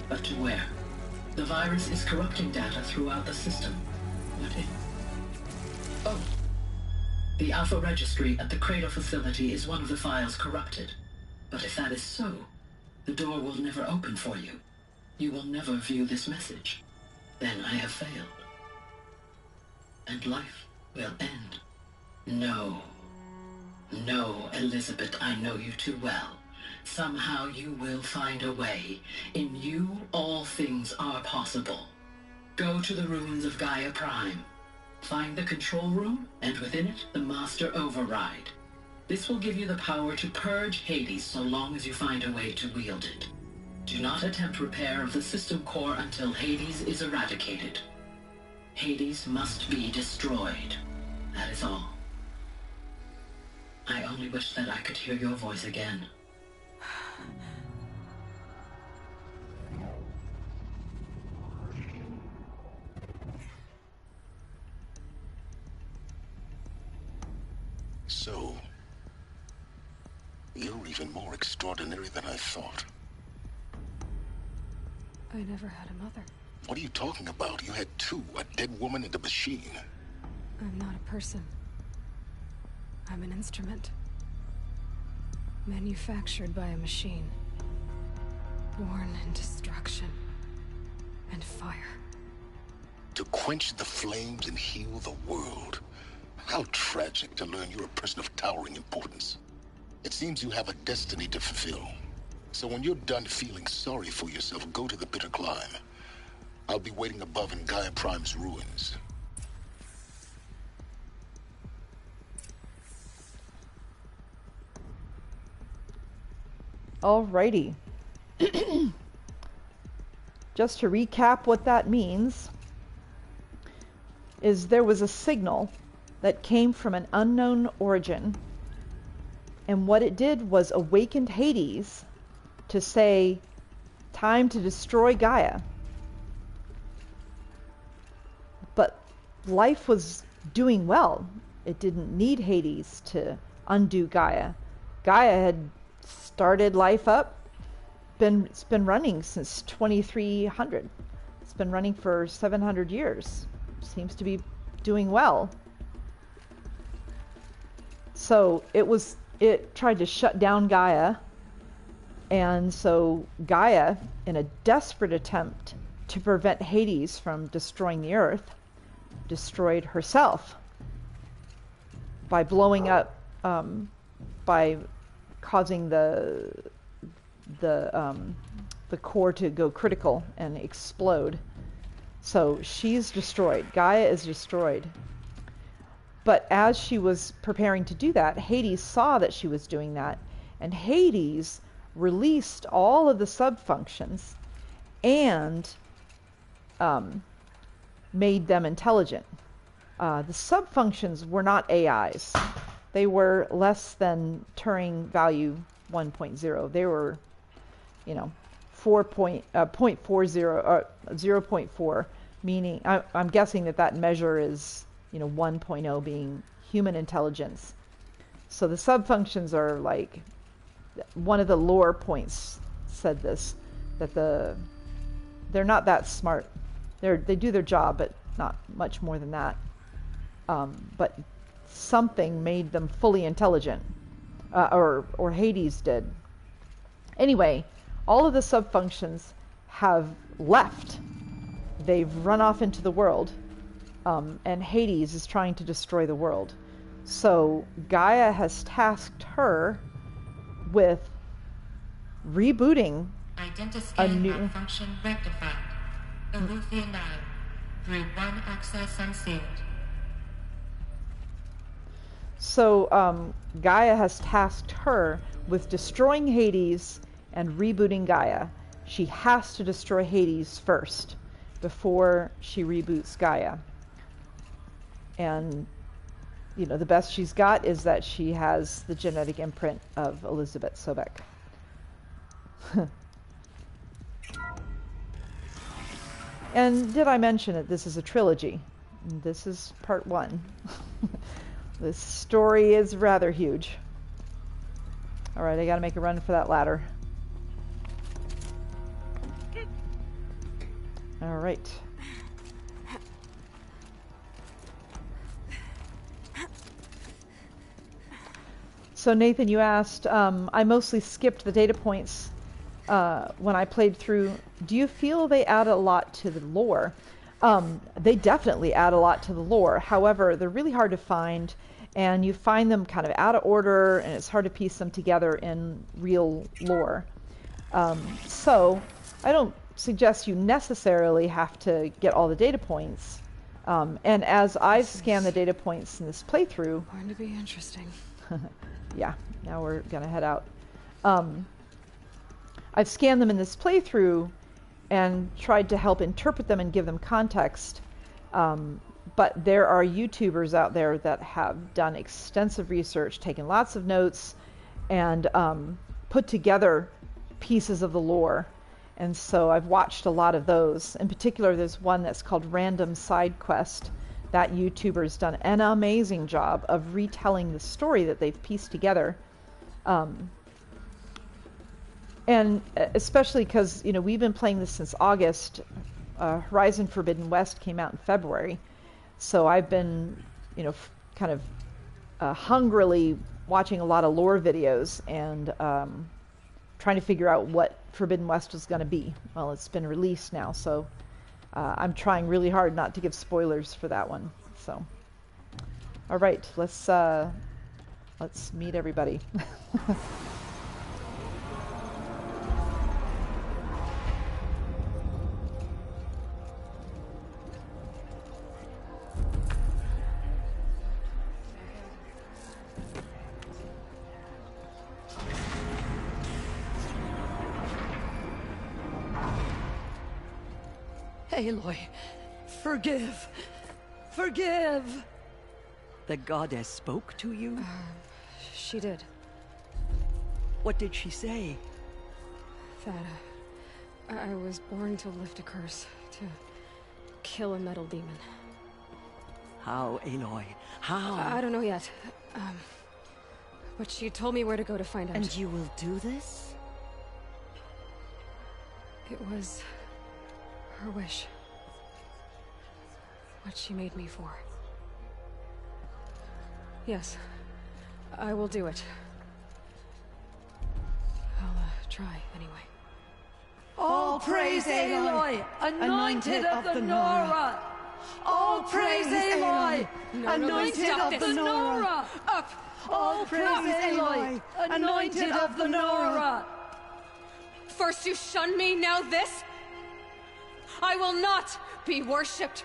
but to where? The virus is corrupting data throughout the system. What if... Oh. The Alpha Registry at the Cradle facility is one of the files corrupted. But if that is so, the door will never open for you. You will never view this message. Then I have failed. And life will end. No. No, Elizabeth, I know you too well. Somehow you will find a way. In you, all things are possible. Go to the ruins of Gaia Prime. Find the control room, and within it, the Master Override. This will give you the power to purge Hades so long as you find a way to wield it. Do not attempt repair of the system core until Hades is eradicated. Hades must be destroyed. That is all. I only wish that I could hear your voice again. So, you're even more extraordinary than I thought. I never had a mother. What are you talking about? You had 2, a dead woman and a machine. I'm not a person. I'm an instrument. Manufactured by a machine. Born in destruction and fire. To quench the flames and heal the world. How tragic to learn you're a person of towering importance. It seems you have a destiny to fulfill. So when you're done feeling sorry for yourself, go to the bitter climb. I'll be waiting above in Gaia Prime's ruins. Alrighty. Just to recap what that means, is there was a signal that came from an unknown origin, and what it did was awakened Hades to say, time to destroy Gaia. But life was doing well. It didn't need Hades to undo Gaia. Gaia had started life up. It's been running since 2300. It's been running for 700 years. Seems to be doing well. So it tried to shut down Gaia, and so Gaia, in a desperate attempt to prevent Hades from destroying the Earth, destroyed herself by blowing up, by causing the core to go critical and explode. So she's destroyed. Gaia is destroyed. But as she was preparing to do that, Hades saw that she was doing that, and Hades released all of the sub-functions and made them intelligent. The sub-functions were not AIs. They were less than Turing value 1.0. They were, 0.40 or 0.4, meaning I'm guessing that measure is 1.0 being human intelligence. So the sub-functions are like, one of the lore points said this, that they're not that smart. They do their job, but not much more than that. But something made them fully intelligent, or Hades did. Anyway, all of the sub-functions have left. They've run off into the world, and Hades is trying to destroy the world. So Gaia has tasked her with rebooting a new malfunction rectified. Aleuthian 9, through 1 access unsealed. So Gaia has tasked her with destroying Hades and rebooting Gaia. She has to destroy Hades first before she reboots Gaia. And the best she's got is that she has the genetic imprint of Elizabeth Sobek. And did I mention that this is a trilogy? This is part 1. This story is rather huge. Alright, I gotta make a run for that ladder. Alright. So Nathan, you asked, I mostly skipped the data points when I played through. Do you feel they add a lot to the lore? They definitely add a lot to the lore. However, they're really hard to find, and you find them kind of out of order, and it's hard to piece them together in real lore. So I don't suggest you necessarily have to get all the data points. And as I've scanned the data points in this playthrough... Going to be interesting. Yeah, now we're going to head out. I've scanned them in this playthrough and tried to help interpret them and give them context. But there are YouTubers out there that have done extensive research, taken lots of notes, and put together pieces of the lore. And so I've watched a lot of those. In particular, there's one that's called Random Side Quest. That YouTuber's done an amazing job of retelling the story that they've pieced together. And especially because, we've been playing this since August. Horizon Forbidden West came out in February. So I've been, kind of hungrily watching a lot of lore videos and trying to figure out what Forbidden West was going to be. Well, it's been released now, so I'm trying really hard not to give spoilers for that one. So, all right, let's meet everybody. Aloy, forgive! Forgive! The goddess spoke to you? She did. What did she say? That I was born to lift a curse, to kill a metal demon. How, Aloy? How? I don't know yet. But she told me where to go to find out. And you will do this? It was her wish. What she made me for. Yes. I will do it. I'll try, anyway. All praise Aloy, anointed of the Nora! All praise Aloy, anointed of the Nora! Up! All praise Aloy, anointed of the Nora! First you shun me, now this? I will not be worshipped.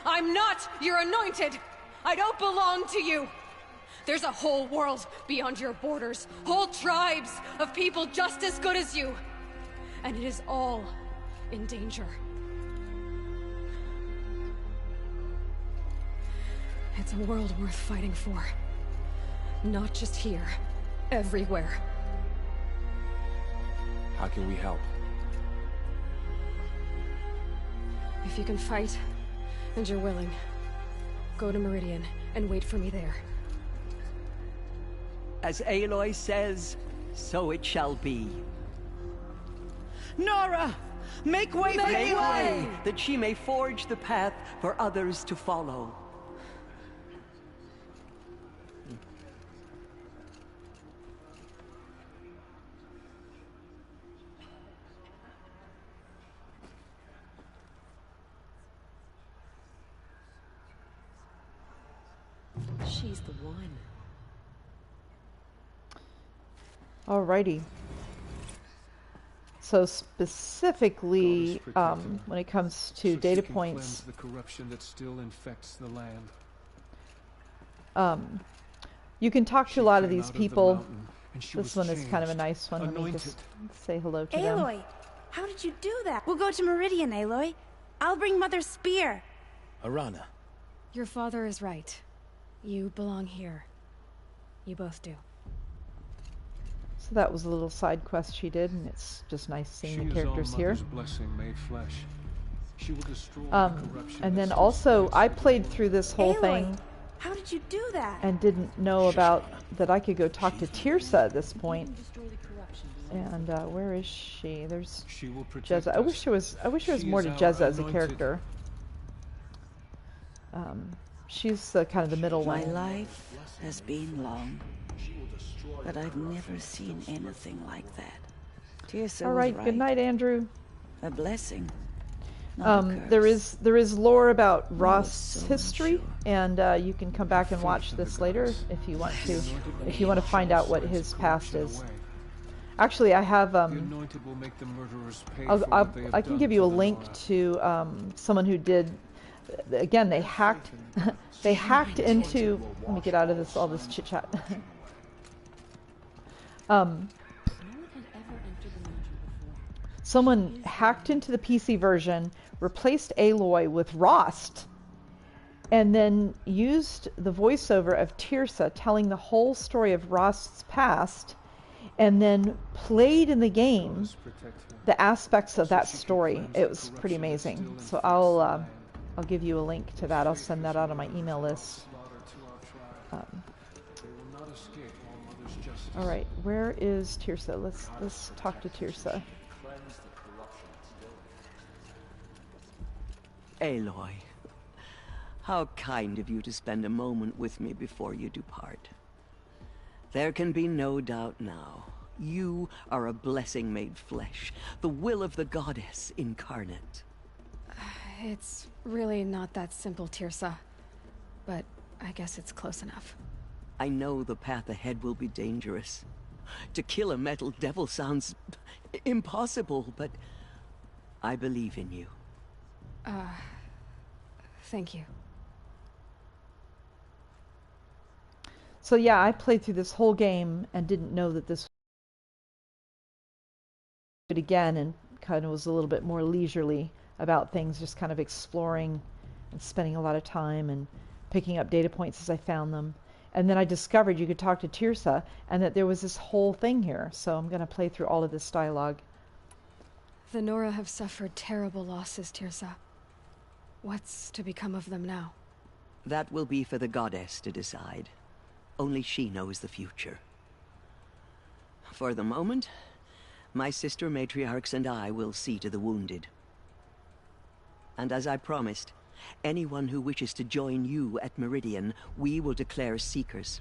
I'm not your anointed. I don't belong to you. There's a whole world beyond your borders, whole tribes of people just as good as you. And it is all in danger. It's a world worth fighting for. Not just here, everywhere. How can we help? If you can fight, and you're willing, go to Meridian and wait for me there. As Aloy says, so it shall be. Nora! Make way for Aloy, that she may forge the path for others to follow. She's the one. Alrighty. So specifically, when it comes to data points, the corruption that still infects the land. You can talk to a lot of these people. This one is kind of a nice one. Let me just say hello to them. Aloy, how did you do that? We'll go to Meridian, Aloy. I'll bring Mother's spear. Arana. Your father is right. You belong here. You both do. So that was a little side quest she did, and it's just nice seeing the characters here. Blessing made flesh. She will destroy and then also, I played through this whole thing. How did you do that? And didn't know about that I could go talk to Tirsa at this point. And where is she? There's Jezza. I wish there was more to Jezza as a character. She's kind of the middle one. My life has been long, but I've never seen anything like that. Tirsa All right, was right. Good night, Andrew. A blessing. Not a curse. There is lore about Rost's history, and you can come back and watch this later if you want to. If you want to find out what his past is. Actually, I have. I can give you a link to someone who did. Again, they hacked. They hacked into. Let me get out of all this chit chat. Someone hacked into the PC version, replaced Aloy with Rost, and then used the voiceover of Tirsa telling the whole story of Rost's past, and then played in the game the aspects of that story. It was pretty amazing. So I'll give you a link to that. I'll send that out on my email list. All right, where is Tirsa? Let's talk to Tirsa. Aloy, how kind of you to spend a moment with me before you depart. There can be no doubt now. You are a blessing made flesh, the will of the goddess incarnate. It's really not that simple, Tirsa. But I guess it's close enough. I know the path ahead will be dangerous. To kill a metal devil sounds impossible, but I believe in you. Thank you. So yeah, I played through this whole game and didn't know that this it again, and kind of was a little bit more leisurely about things, just kind of exploring and spending a lot of time and picking up data points as I found them. And then I discovered you could talk to Tirsa and that there was this whole thing here. So I'm going to play through all of this dialogue. The Nora have suffered terrible losses, Tirsa. What's to become of them now? That will be for the goddess to decide. Only she knows the future. For the moment, my sister matriarchs and I will see to the wounded. And as I promised, Anyone who wishes to join you at Meridian, we will declare seekers.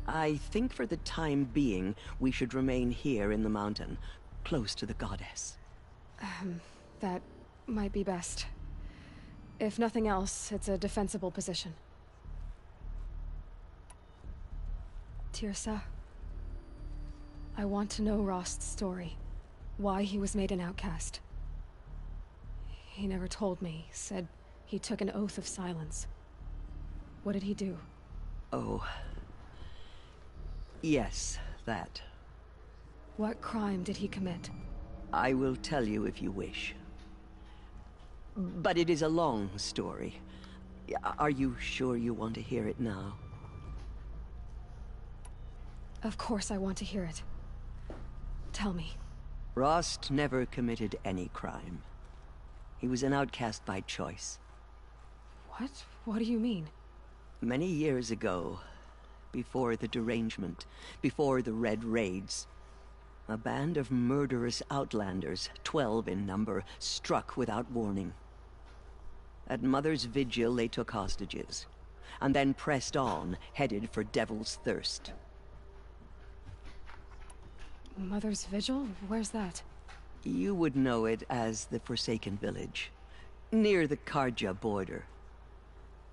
I think for the time being, we should remain here in the mountain, close to the goddess. That might be best. If nothing else, it's a defensible position. Tirsa, I want to know Rost's story. Why he was made an outcast. He never told me, said he took an oath of silence. What did he do? Oh. Yes, that. What crime did he commit? I will tell you if you wish. But it is a long story. Are you sure you want to hear it now? Of course I want to hear it. Tell me. Rost never committed any crime. He was an outcast by choice. What? What do you mean? Many years ago, before the derangement, before the Red Raids, a band of murderous outlanders, 12 in number, struck without warning. At Mother's Vigil, they took hostages, and then pressed on, headed for Devil's Thirst. Mother's Vigil? Where's that? You would know it as the Forsaken Village, near the Karja border.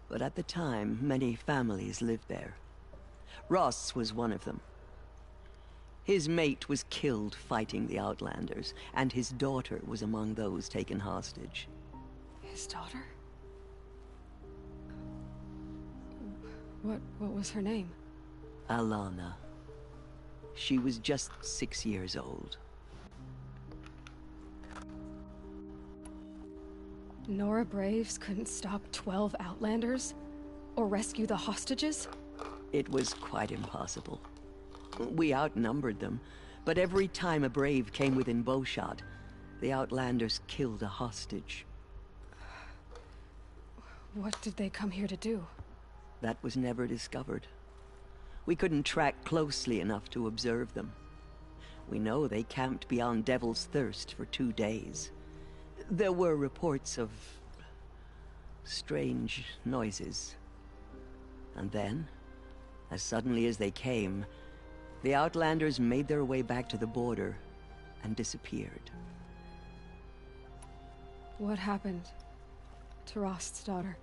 But at the time, many families lived there. Ross was one of them. His mate was killed fighting the Outlanders, and his daughter was among those taken hostage. His daughter? What was her name? Alana. She was just 6 years old. Nora Braves couldn't stop 12 Outlanders? Or rescue the hostages? It was quite impossible. We outnumbered them, but every time a Brave came within bowshot, the Outlanders killed a hostage. What did they come here to do? That was never discovered. We couldn't track closely enough to observe them. We know they camped beyond Devil's Thirst for 2 days. There were reports of strange noises. And then, as suddenly as they came, the Outlanders made their way back to the border and disappeared. What happened to Rost's daughter?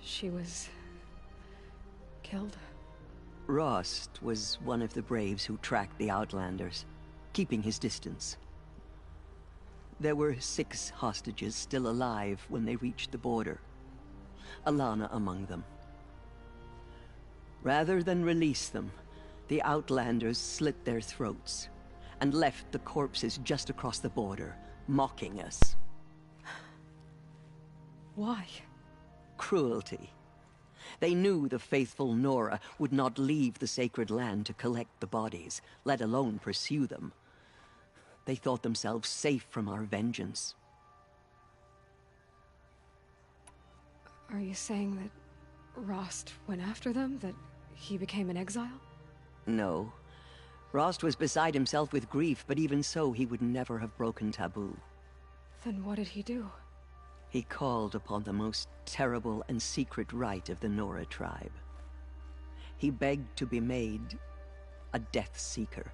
She was killed? Rost was one of the Braves who tracked the Outlanders, keeping his distance. There were 6 hostages still alive when they reached the border. Alana among them. Rather than release them, the Outlanders slit their throats and left the corpses just across the border, mocking us. Why? Cruelty. They knew the faithful Nora would not leave the sacred land to collect the bodies, let alone pursue them. They thought themselves safe from our vengeance. Are you saying that Rost went after them? That he became an exile? No. Rost was beside himself with grief, but even so, he would never have broken taboo. Then what did he do? He called upon the most terrible and secret rite of the Nora tribe. He begged to be made a Death Seeker.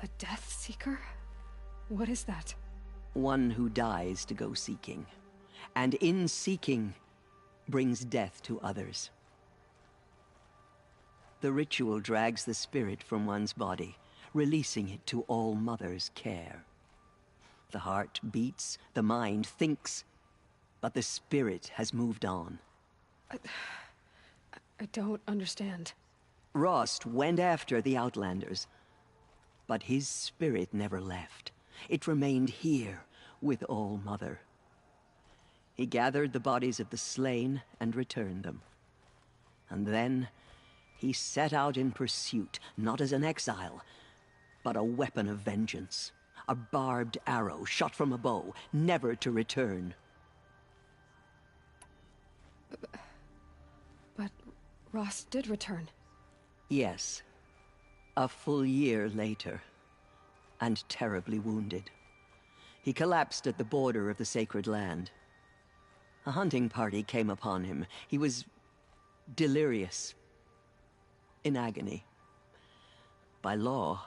A Death Seeker? What is that? One who dies to go seeking, and in seeking, brings death to others. The ritual drags the spirit from one's body, releasing it to All Mother's care. The heart beats, the mind thinks, but the spirit has moved on. I don't understand. Rost went after the Outlanders, but his spirit never left. It remained here with All Mother. He gathered the bodies of the slain and returned them. And then he set out in pursuit, not as an exile, but a weapon of vengeance. A barbed arrow shot from a bow, never to return. But Rost did return. Yes. A full year later, and terribly wounded. He collapsed at the border of the sacred land. A hunting party came upon him. He was delirious, in agony. By law,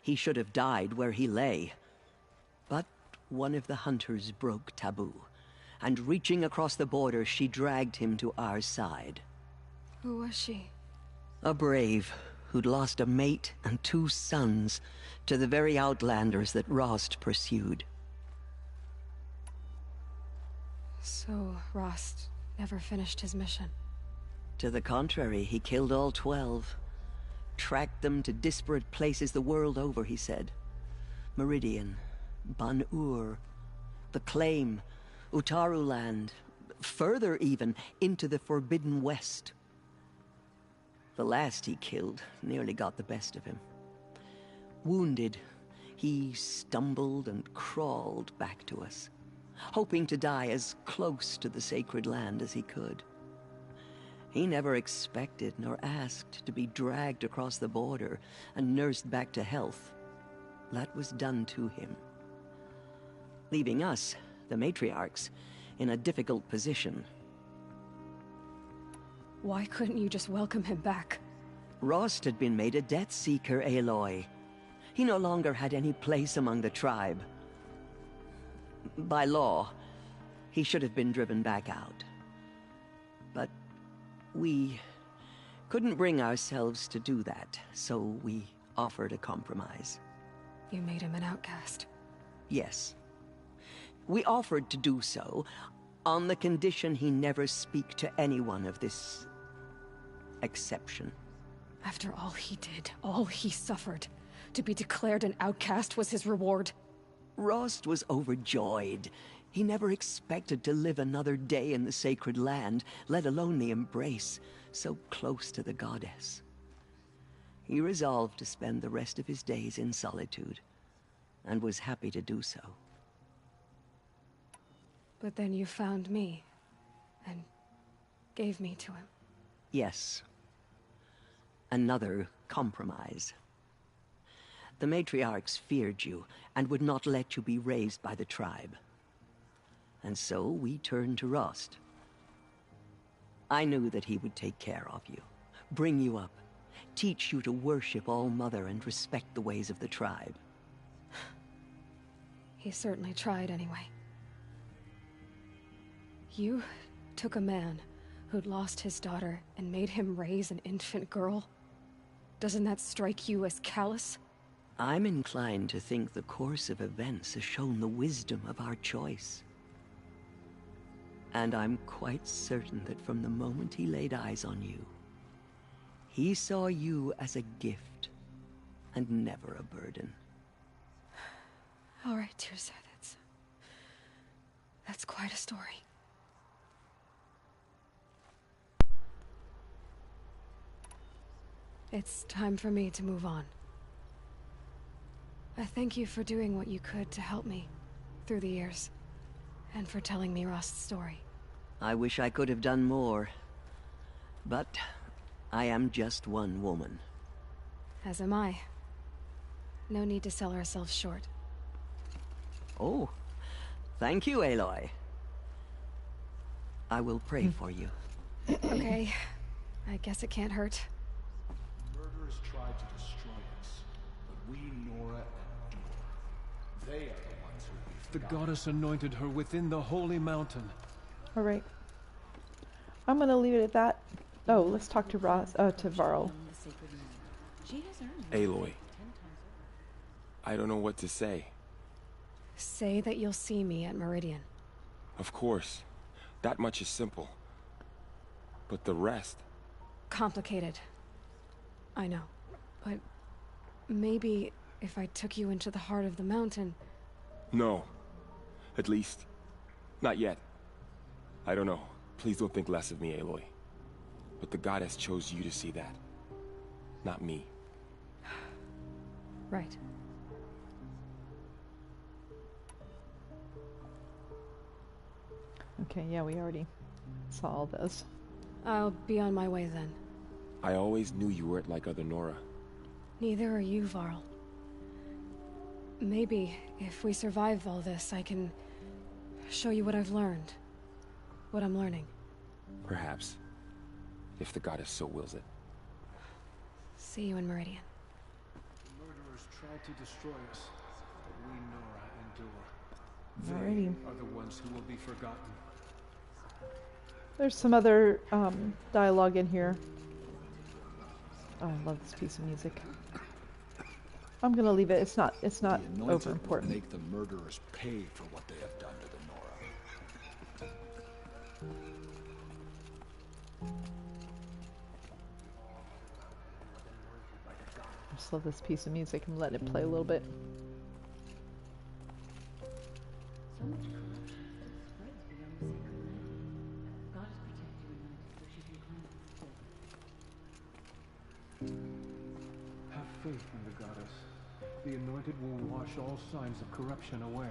he should have died where he lay. But one of the hunters broke taboo, and reaching across the border, she dragged him to our side. Who was she? A brave who'd lost a mate and 2 sons to the very outlanders that Rost pursued. So, Rost never finished his mission. To the contrary, he killed all 12. Tracked them to disparate places the world over, he said. Meridian, Ban-Ur, the Claim, Utaru Land, further even, into the Forbidden West. The last he killed nearly got the best of him. Wounded, he stumbled and crawled back to us, hoping to die as close to the sacred land as he could. He never expected nor asked to be dragged across the border and nursed back to health. That was done to him, leaving us, the matriarchs, in a difficult position. Why couldn't you just welcome him back? Rost had been made a Death Seeker, Aloy. He no longer had any place among the tribe. By law, he should have been driven back out. But we couldn't bring ourselves to do that, so we offered a compromise. You made him an outcast. Yes. We offered to do so on the condition he never speak to anyone of this exception. After all he did, all he suffered, to be declared an outcast was his reward. Rost was overjoyed. He never expected to live another day in the sacred land, let alone the embrace, so close to the goddess. He resolved to spend the rest of his days in solitude, and was happy to do so. But then you found me, and gave me to him. Yes. Another compromise. The matriarchs feared you, and would not let you be raised by the tribe. And so we turned to Rost. I knew that he would take care of you, bring you up, teach you to worship All-Mother and respect the ways of the tribe. He certainly tried anyway. You took a man who'd lost his daughter and made him raise an infant girl? Doesn't that strike you as callous? I'm inclined to think the course of events has shown the wisdom of our choice. And I'm quite certain that from the moment he laid eyes on you, he saw you as a gift, and never a burden. All right, Tirsa, that's quite a story. It's time for me to move on. I thank you for doing what you could to help me through the years, and for telling me Rost's story. I wish I could have done more, but I am just one woman. As am I. No need to sell ourselves short. Oh, thank you, Aloy. I will pray for you. Okay, I guess it can't hurt. Murderers tried to destroy us, but we, Nora and Dora, they are the ones who we The goddess anointed her within the holy mountain. All right. I'm gonna leave it at that. Oh, let's talk to to Varl. Aloy. I don't know what to say. Say that you'll see me at Meridian. Of course. That much is simple. But the rest... Complicated. I know. But maybe if I took you into the heart of the mountain... No. At least, not yet. I don't know. Please don't think less of me, Aloy. But the goddess chose you to see that. Not me. Right. Okay, yeah, we already saw all those. I'll be on my way then. I always knew you weren't like other Nora. Neither are you, Varl. Maybe, if we survive all this, I can show you what I've learned. What I'm learning. Perhaps. If the goddess so wills it. See you in Meridian. The murderers tried to destroy us, but we, Nora, endure. Alrighty. They are the ones who will be forgotten. There's some other dialogue in here. Oh, I love this piece of music. I'm gonna leave it. It's not over important. Make the murderers pay for what they have done to the Nora. I just love this piece of music. I'm letting it play a little bit. So much corruption spreads beyond the sacred land. God has protected United so she can cleanse still. Have faith in the goddess. The anointed will wash all signs of corruption away.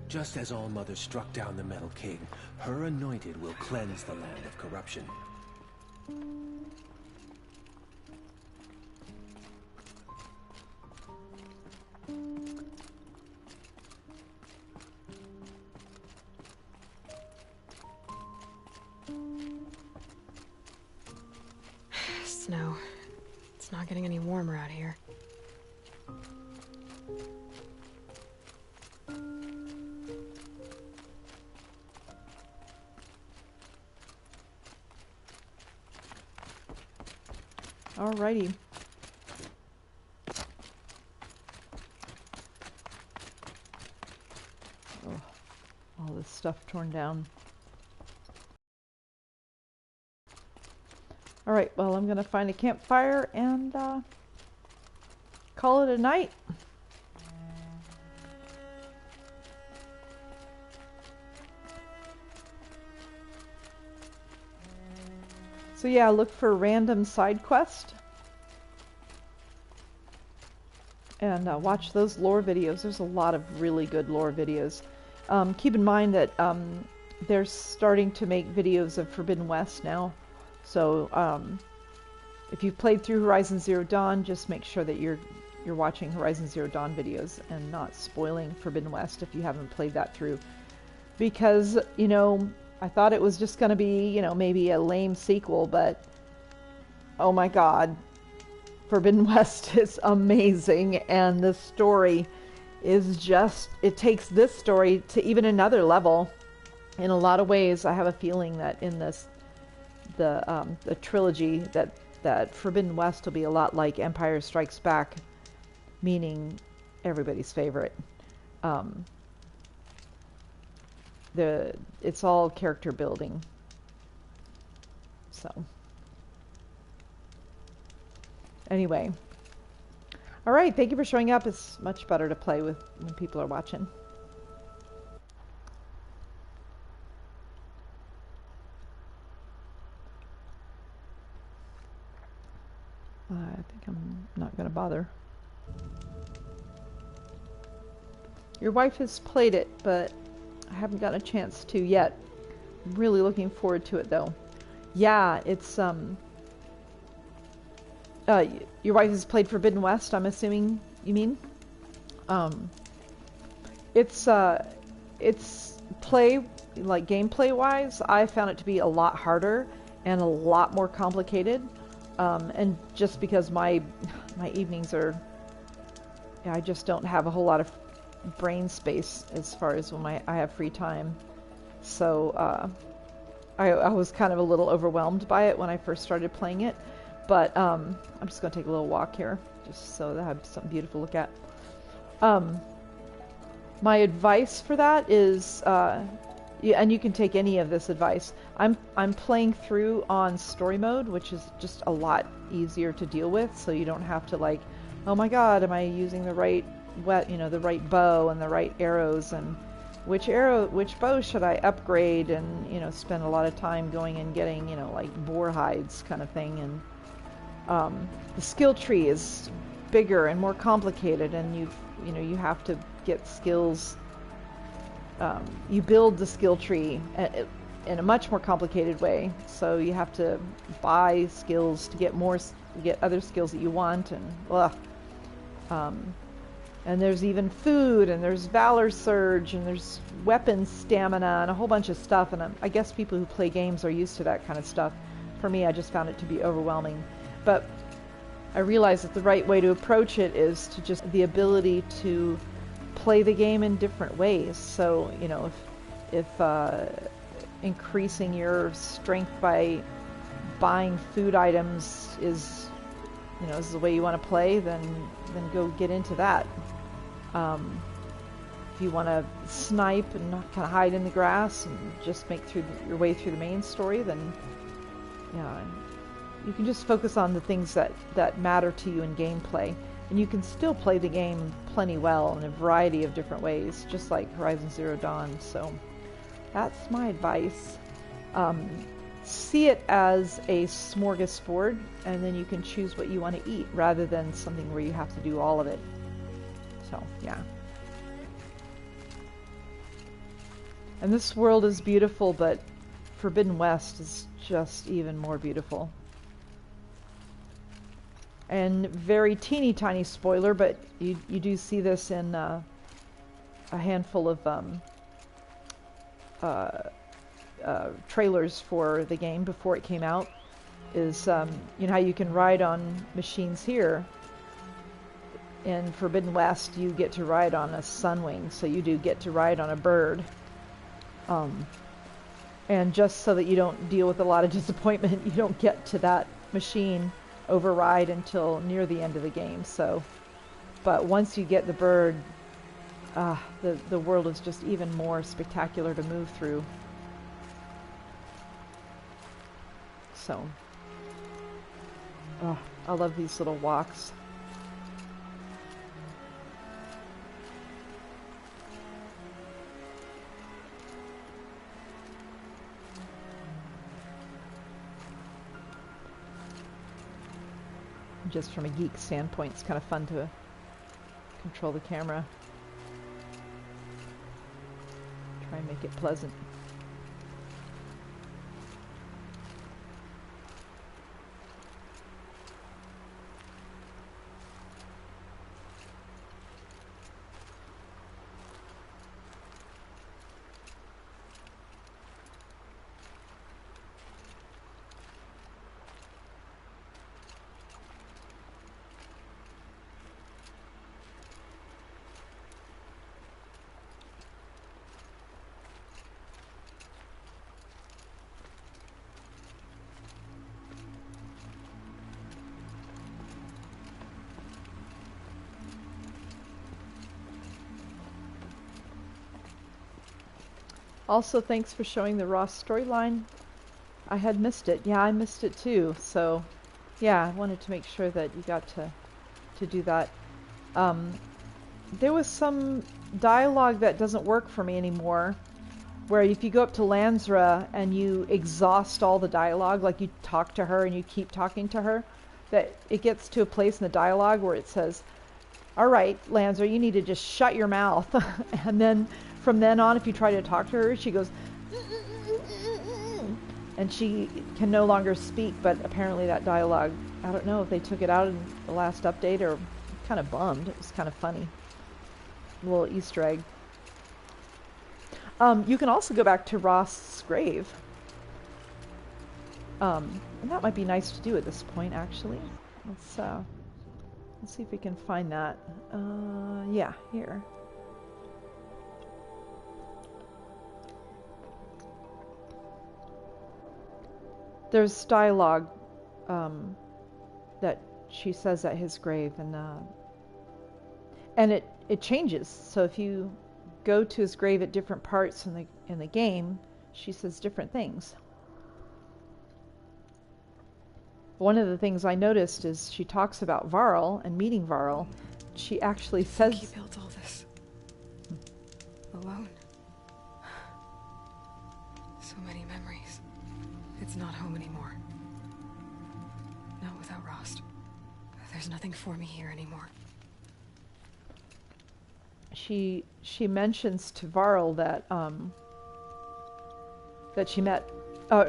Just as All-Mother struck down the Metal King, her anointed will cleanse the land of corruption. Snow. It's not getting any warmer out here. Alrighty. Oh, all this stuff torn down. Alright, well, I'm gonna find a campfire and call it a night. So yeah, look for random side quest. And watch those lore videos. There's a lot of really good lore videos. Keep in mind that they're starting to make videos of Forbidden West now. So if you've played through Horizon Zero Dawn, just make sure that you're watching Horizon Zero Dawn videos and not spoiling Forbidden West if you haven't played that through. Because, you know, I thought it was just going to be, you know, maybe a lame sequel, but oh my god, Forbidden West is amazing, and the story is just, it takes this story to even another level. In a lot of ways, I have a feeling that in this, the trilogy, that Forbidden West will be a lot like Empire Strikes Back, meaning everybody's favorite. It's all character building. So anyway, all right, thank you for showing up. It's much better to play with when people are watching. I think I'm not going to bother. Your wife has played it, but I haven't gotten a chance to yet. I'm really looking forward to it, though. Yeah, it's your wife has played Forbidden West, I'm assuming you mean? It's play, like gameplay wise, I found it to be a lot harder and a lot more complicated. And just because my evenings are, I just don't have a whole lot of brain space as far as when I have free time. So I was kind of a little overwhelmed by it when I first started playing it. But I'm just going to take a little walk here just so that I have something beautiful to look at. My advice for that is, yeah, and you can take any of this advice. I'm playing through on story mode, which is just a lot easier to deal with, so you don't have to like, oh my god, am I using the right the right bow and the right arrows, and which bow should I upgrade, and spend a lot of time going and getting like boar hides kind of thing. And the skill tree is bigger and more complicated, and you have to get skills. You build the skill tree in a much more complicated way, so you have to buy skills to get other skills that you want, and And there's even food, and there's Valor Surge, and there's weapons stamina, and a whole bunch of stuff. And I guess people who play games are used to that kind of stuff. For me, I just found it to be overwhelming. But I realized that the right way to approach it is to just the ability to play the game in different ways. So, you know, if increasing your strength by buying food items is the way you want to play, then go get into that. If you want to snipe and not kind of hide in the grass and just make your way through the main story, then yeah, you can just focus on the things that matter to you in gameplay, and you can still play the game plenty well in a variety of different ways, just like Horizon Zero Dawn. So that's my advice. See it as a smorgasbord, and then you can choose what you want to eat rather than something where you have to do all of it. So, yeah. And this world is beautiful, but Forbidden West is just even more beautiful. And very teeny tiny spoiler, but you do see this in a handful of trailers for the game before it came out, is you know how you can ride on machines here. In Forbidden West, you get to ride on a Sunwing, so you do get to ride on a bird. And just so that you don't deal with a lot of disappointment, you don't get to that machine override until near the end of the game. So, but once you get the bird, the world is just even more spectacular to move through. So, I love these little walks. Just from a geek standpoint, it's kind of fun to control the camera. Try and make it pleasant. Also, thanks for showing the Ross storyline. I had missed it. Yeah, I missed it too. So, yeah, I wanted to make sure that you got to do that. There was some dialogue that doesn't work for me anymore, where if you go up to Lansra and you exhaust all the dialogue, like you talk to her and you keep talking to her, that it gets to a place in the dialogue where it says, "All right, Lansra, you need to just shut your mouth." And then from then on, if you try to talk to her, she goes, and she can no longer speak. But apparently that dialogue, I don't know if they took it out in the last update or kind of bummed. It was kind of funny. A little Easter egg. You can also go back to Ross's grave. And that might be nice to do at this point, actually. Let's see if we can find that. Yeah, here. There's dialogue that she says at his grave, and it changes. So if you go to his grave at different parts in the game, she says different things. One of the things I noticed is she talks about Varl and meeting Varl. She actually says he built all this alone. So many memories. It's not home anymore. Not without Rost. There's nothing for me here anymore. She mentions to Varl that she met.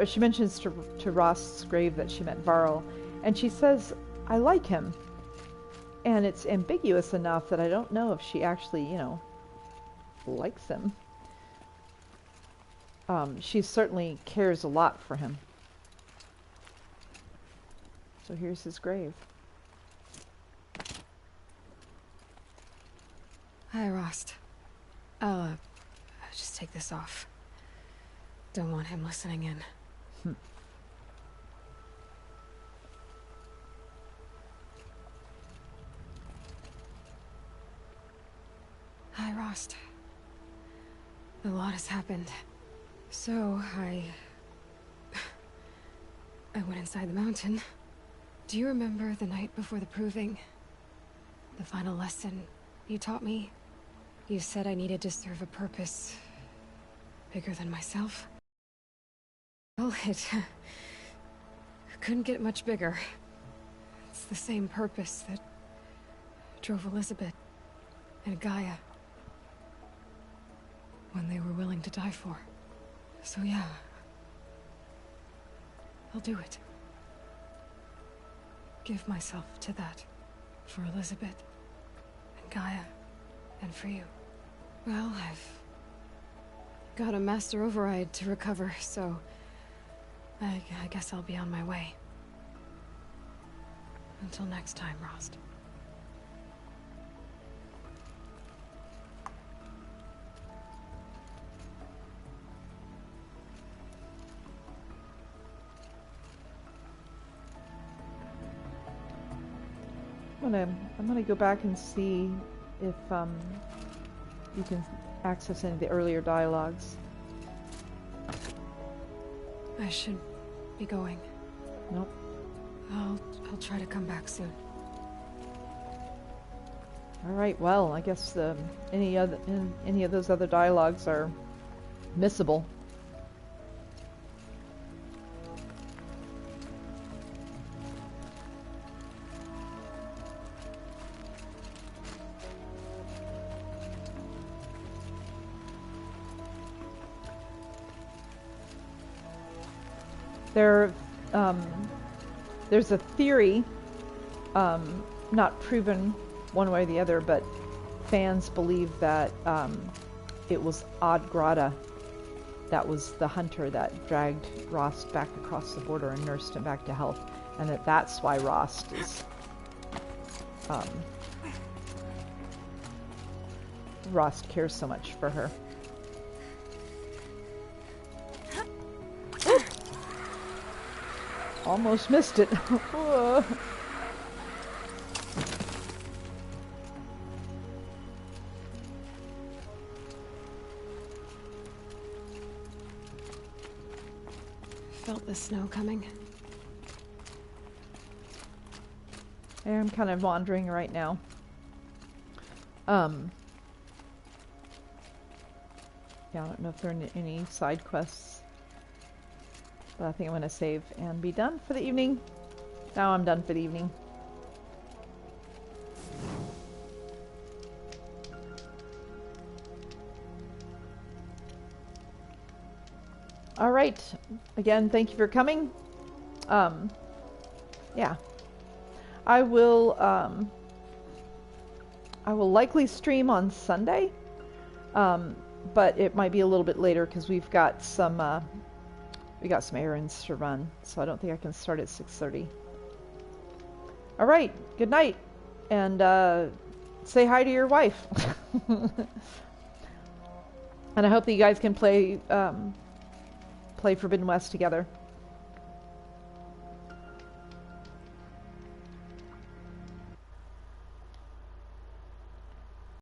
She mentions to Rost's grave that she met Varl, and she says, "I like him." And it's ambiguous enough that I don't know if she actually, you know, likes him. She certainly cares a lot for him. So here's his grave. Hi, Rost. I'll just take this off. Don't want him listening in. Hi, Rost. A lot has happened. So, I went inside the mountain. Do you remember the night before the proving? The final lesson you taught me? You said I needed to serve a purpose bigger than myself. Well, it couldn't get much bigger. It's the same purpose that drove Elizabeth and Gaia when they were willing to die for. So yeah, I'll do it. Give myself to that. For Elizabeth, and Gaia, and for you. Well, I've got a master override to recover, so I guess I'll be on my way. Until next time, Rost. I'm gonna go back and see if you can access any of the earlier dialogues. I should be going. Nope. I'll try to come back soon. All right. Well, I guess any of those other dialogues are missable. There's a theory, not proven one way or the other, but fans believe that it was Odd Grata that was the hunter that dragged Rost back across the border and nursed him back to health, and that's why Rost is Rost cares so much for her. Almost missed it. Felt the snow coming. I'm kind of wandering right now. Yeah, I don't know if there are any side quests. But I think I'm going to save and be done for the evening. Now I'm done for the evening. All right. Again, thank you for coming. Yeah. I will likely stream on Sunday. But it might be a little bit later because we've got some errands to run, so I don't think I can start at 6:30. All right, good night, and say hi to your wife. And I hope that you guys can play Forbidden West together.